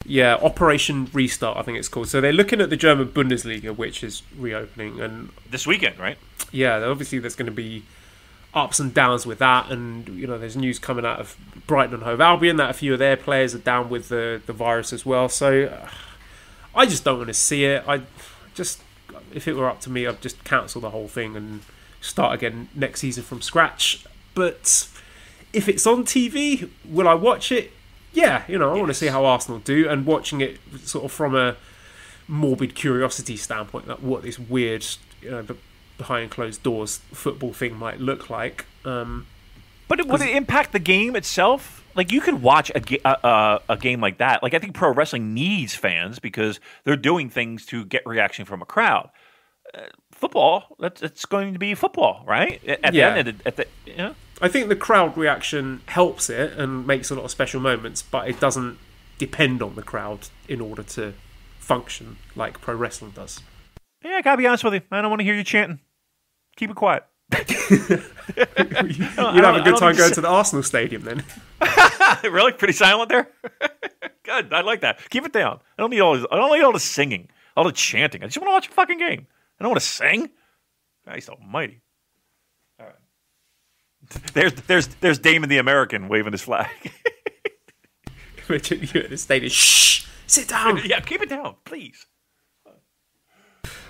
Yeah, Operation Restart, I think it's called. So they're looking at the German Bundesliga, which is reopening, and this weekend, right? Yeah, obviously there's going to be ups and downs with that, and there's news coming out of Brighton and Hove Albion that a few of their players are down with the virus as well. So I just don't want to see it. If it were up to me, I'd just cancel the whole thing and start again next season from scratch. But if it's on TV, will I watch it? Yeah, I want to see how Arsenal do, and watching it sort of from a morbid curiosity standpoint, like what this weird, behind closed doors football thing might look like. But would it impact the game itself? Like, you could watch a game like that. Like, I think pro wrestling needs fans because they're doing things to get reaction from a crowd. Football, it's going to be football, right? At the end, I think the crowd reaction helps it and makes a lot of special moments, but it doesn't depend on the crowd in order to function like pro wrestling does. Yeah, I gotta be honest with you. I don't want to hear you chanting. Keep it quiet. You'd have a good time going to the Arsenal stadium then. Really? Pretty silent there? Good. I like that. Keep it down. I don't need all the singing, all the chanting. I just want to watch a fucking game. I don't want to sing. Christ almighty. All right. There's Damon the American waving his flag. Imagine you at the stadium. Shh! Sit down! Yeah, keep it down, please.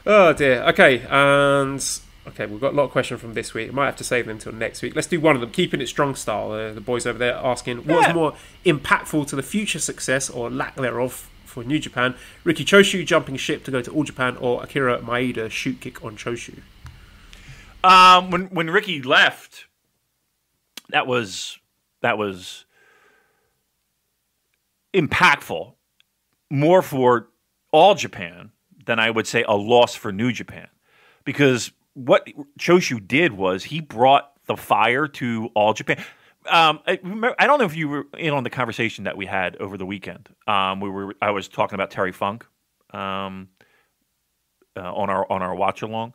Oh dear. Okay, we've got a lot of questions from this week. We might have to save them until next week. Let's do one of them. Keeping it strong style. The boys over there asking, what's more impactful to the future success or lack thereof for New Japan? Riki Choshu jumping ship to go to All Japan, or Akira Maeda shoot kick on Choshu? When Riki left, that was impactful, more for All Japan than I would say a loss for New Japan, because what Choshu did was he brought the fire to All Japan. I don't know if you were in on the conversation that we had over the weekend. I was talking about Terry Funk on our watch along,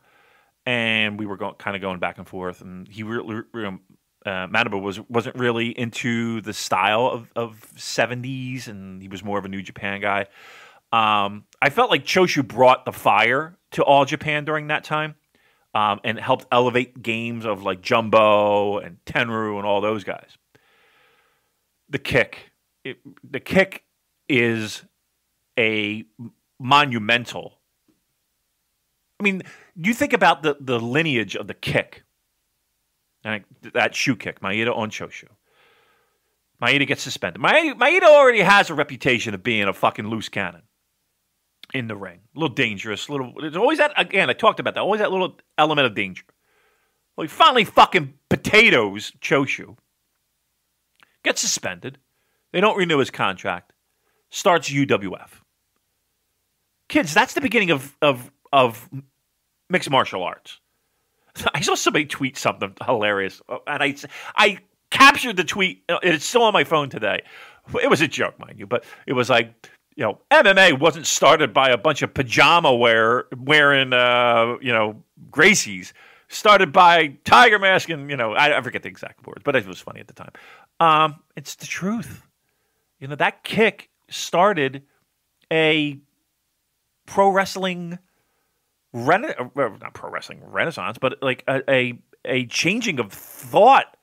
and we were kind of going back and forth. And he Manabu wasn't really into the style of 70s, and he was more of a New Japan guy. I felt like Choshu brought the fire to All Japan during that time. And helped elevate games of like Jumbo and Tenru and all those guys. The kick is a monumental. I mean, you think about the lineage of the kick. And that shoe kick, Maeda on Choshu. Maeda gets suspended. Maeda already has a reputation of being a fucking loose cannon in the ring. A little dangerous. There's always that, again, I talked about that, always that little element of danger. Well, he finally fucking potatoes Choshu. Gets suspended. They don't renew his contract. Starts UWF. Kids, that's the beginning of mixed martial arts. I saw somebody tweet something hilarious, and I captured the tweet. It's still on my phone today. It was a joke, mind you, but it was like, MMA wasn't started by a bunch of pajama wearing Gracie's. Started by Tiger Mask and, I forget the exact words, but it was funny at the time. It's the truth. That kick started a pro wrestling not pro wrestling renaissance, but like a changing of thought.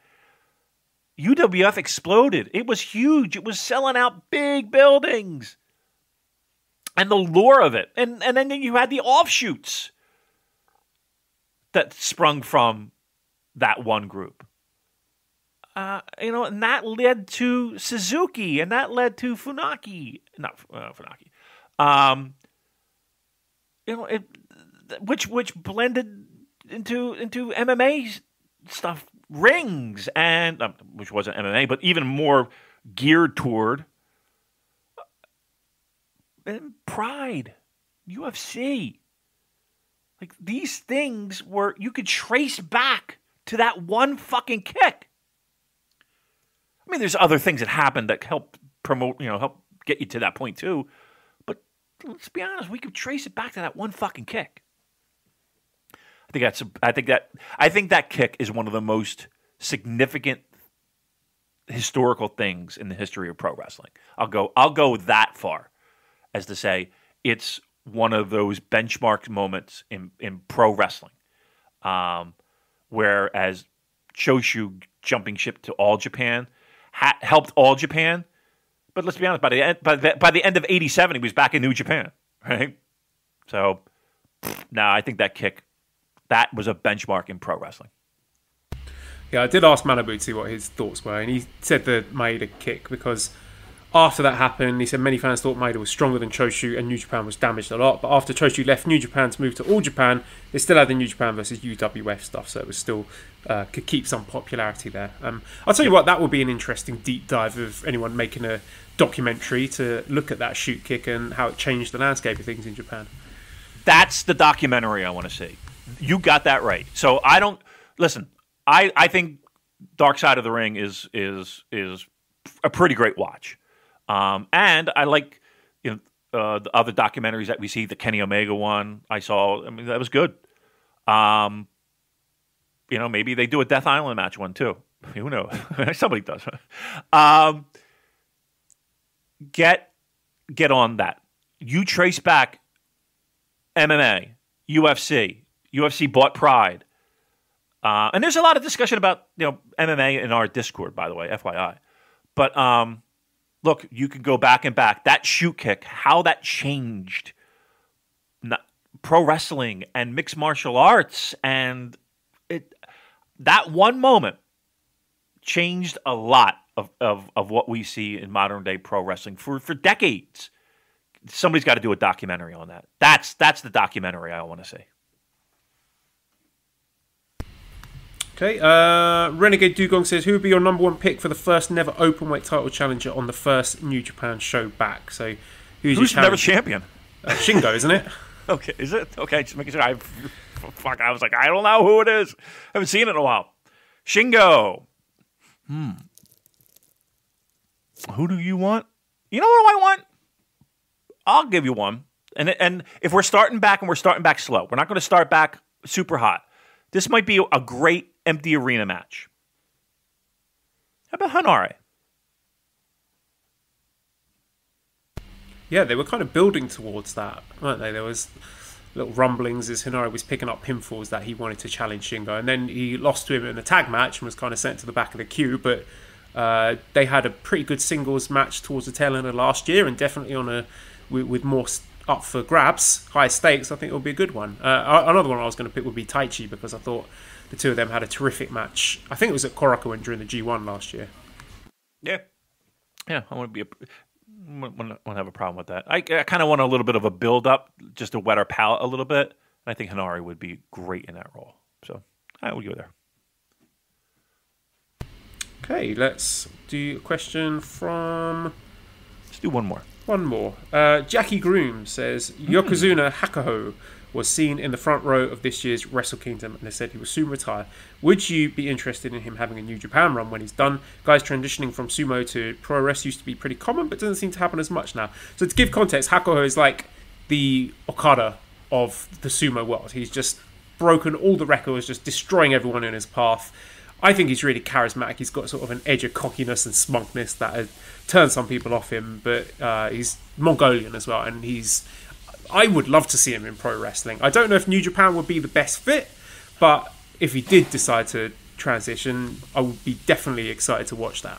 UWF exploded. It was huge. It was selling out big buildings. And the lure of it. And then you had the offshoots that sprung from that one group. And that led to Suzuki, and that led to Funaki. Not Funaki. Which blended into MMA stuff, rings, and which wasn't MMA, but even more geared toward and Pride, UFC. Like, these things were, you could trace back to that one fucking kick. I mean, there's other things that happened that help promote, help get you to that point too. But let's be honest, we could trace it back to that one fucking kick. I think that kick is one of the most significant historical things in the history of pro wrestling. I'll go that far as to say it's one of those benchmark moments in pro wrestling. Whereas Choshu jumping ship to All Japan helped All Japan, but let's be honest, by the end of '87, he was back in New Japan, right? So, I think that kick, that was a benchmark in pro wrestling. Yeah, I did ask Manabuti what his thoughts were, and he said the Maeda kick, because after that happened, he said many fans thought Maeda was stronger than Choshu and New Japan was damaged a lot, but after Choshu left New Japan to move to All Japan, they still had the New Japan versus UWF stuff, so it was still could keep some popularity there. I'll tell you what, that would be an interesting deep dive of anyone making a documentary to look at that shoot kick and how it changed the landscape of things in Japan. That's the documentary I want to see. You got that right. So I don't listen. I think Dark Side of the Ring is a pretty great watch, and I like the other documentaries that we see. The Kenny Omega one I saw. I mean, that was good. Maybe they do a Death Island match one too. Who knows? Somebody does. Get on that. You trace back MMA, UFC bought Pride. And there's a lot of discussion about MMA in our Discord, by the way, FYI. But look, you can go back and back. That shoot kick, how that changed pro wrestling and mixed martial arts, and that one moment changed a lot of what we see in modern day pro wrestling for decades. Somebody's got to do a documentary on that. That's the documentary I want to see. Okay, Renegade Dugong says, who would be your number one pick for the first never openweight title challenger on the first New Japan show back? So, who's never champion? Shingo, isn't it? Okay, is it? Okay, just making sure. I was like, I don't know who it is. I haven't seen it in a while. Shingo. Who do you want? You know what I want? I'll give you one. And if we're starting back and we're starting back slow, we're not going to start back super hot. This might be a great empty arena match. How about Hanare? Yeah, they were kind of building towards that, weren't they? There was little rumblings as Hanare was picking up pinfalls that he wanted to challenge Shingo, and then he lost to him in a tag match and was kind of sent to the back of the queue. But they had a pretty good singles match towards the tail end of last year, and definitely on with more up for grabs, high stakes. I think it'll be a good one. Another one I was going to pick would be Taichi, because I thought the two of them had a terrific match. I think it was at Korakuen during the G1 last year. Yeah, I want to have a problem with that. I kind of want a little bit of a build up, just to wet our palate a little bit. And I think Hanare would be great in that role. So I will go there. Okay, let's do a question from. Let's do one more. One more. Jackie Groom says, Yokozuna Hakuho was seen in the front row of this year's Wrestle Kingdom, and they said he will soon retire. Would you be interested in him having a New Japan run when he's done? Guys transitioning from sumo to pro wrestling used to be pretty common, but doesn't seem to happen as much now. So to give context, Hakuho is like the Okada of the sumo world. He's just broken all the records, just destroying everyone in his path. I think he's really charismatic. He's got sort of an edge of cockiness and smugness that has turned some people off him, but he's Mongolian as well, and I would love to see him in pro wrestling. I don't know if New Japan would be the best fit, but if he did decide to transition, I would be definitely excited to watch that.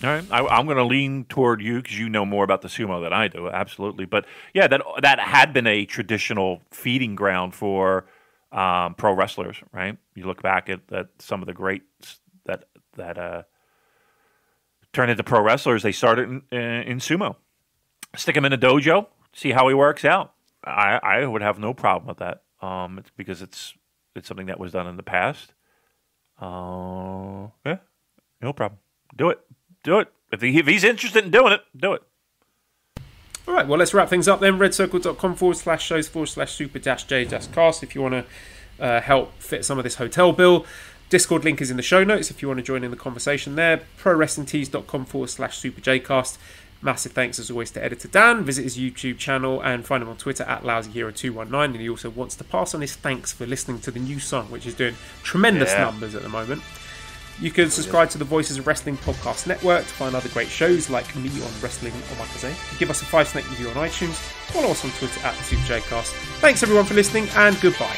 All right, I'm going to lean toward you because you know more about the sumo than I do, absolutely. But yeah, that had been a traditional feeding ground for pro wrestlers, right? You look back at some of the greats that turned into pro wrestlers. They started in sumo. Stick him in a dojo, see how he works out. I would have no problem with that. It's because it's something that was done in the past. Yeah, no problem. Do it. If he's interested in doing it, do it. All right, well, let's wrap things up then. redcircle.com/shows/super-j-cast if you want to help fit some of this hotel bill. Discord link is in the show notes if you want to join in the conversation there. prowrestlingtees.com/super-j-cast. Massive thanks as always to editor Dan. Visit his YouTube channel and find him on Twitter at LousyHero219. And he also wants to pass on his thanks for listening to the new song, which is doing tremendous numbers at the moment. You can subscribe to the Voices of Wrestling Podcast Network to find other great shows like me on Wrestling Omakase. Give us a 5-snake review on iTunes. Follow us on Twitter at SuperJcast. Thanks everyone for listening, and goodbye.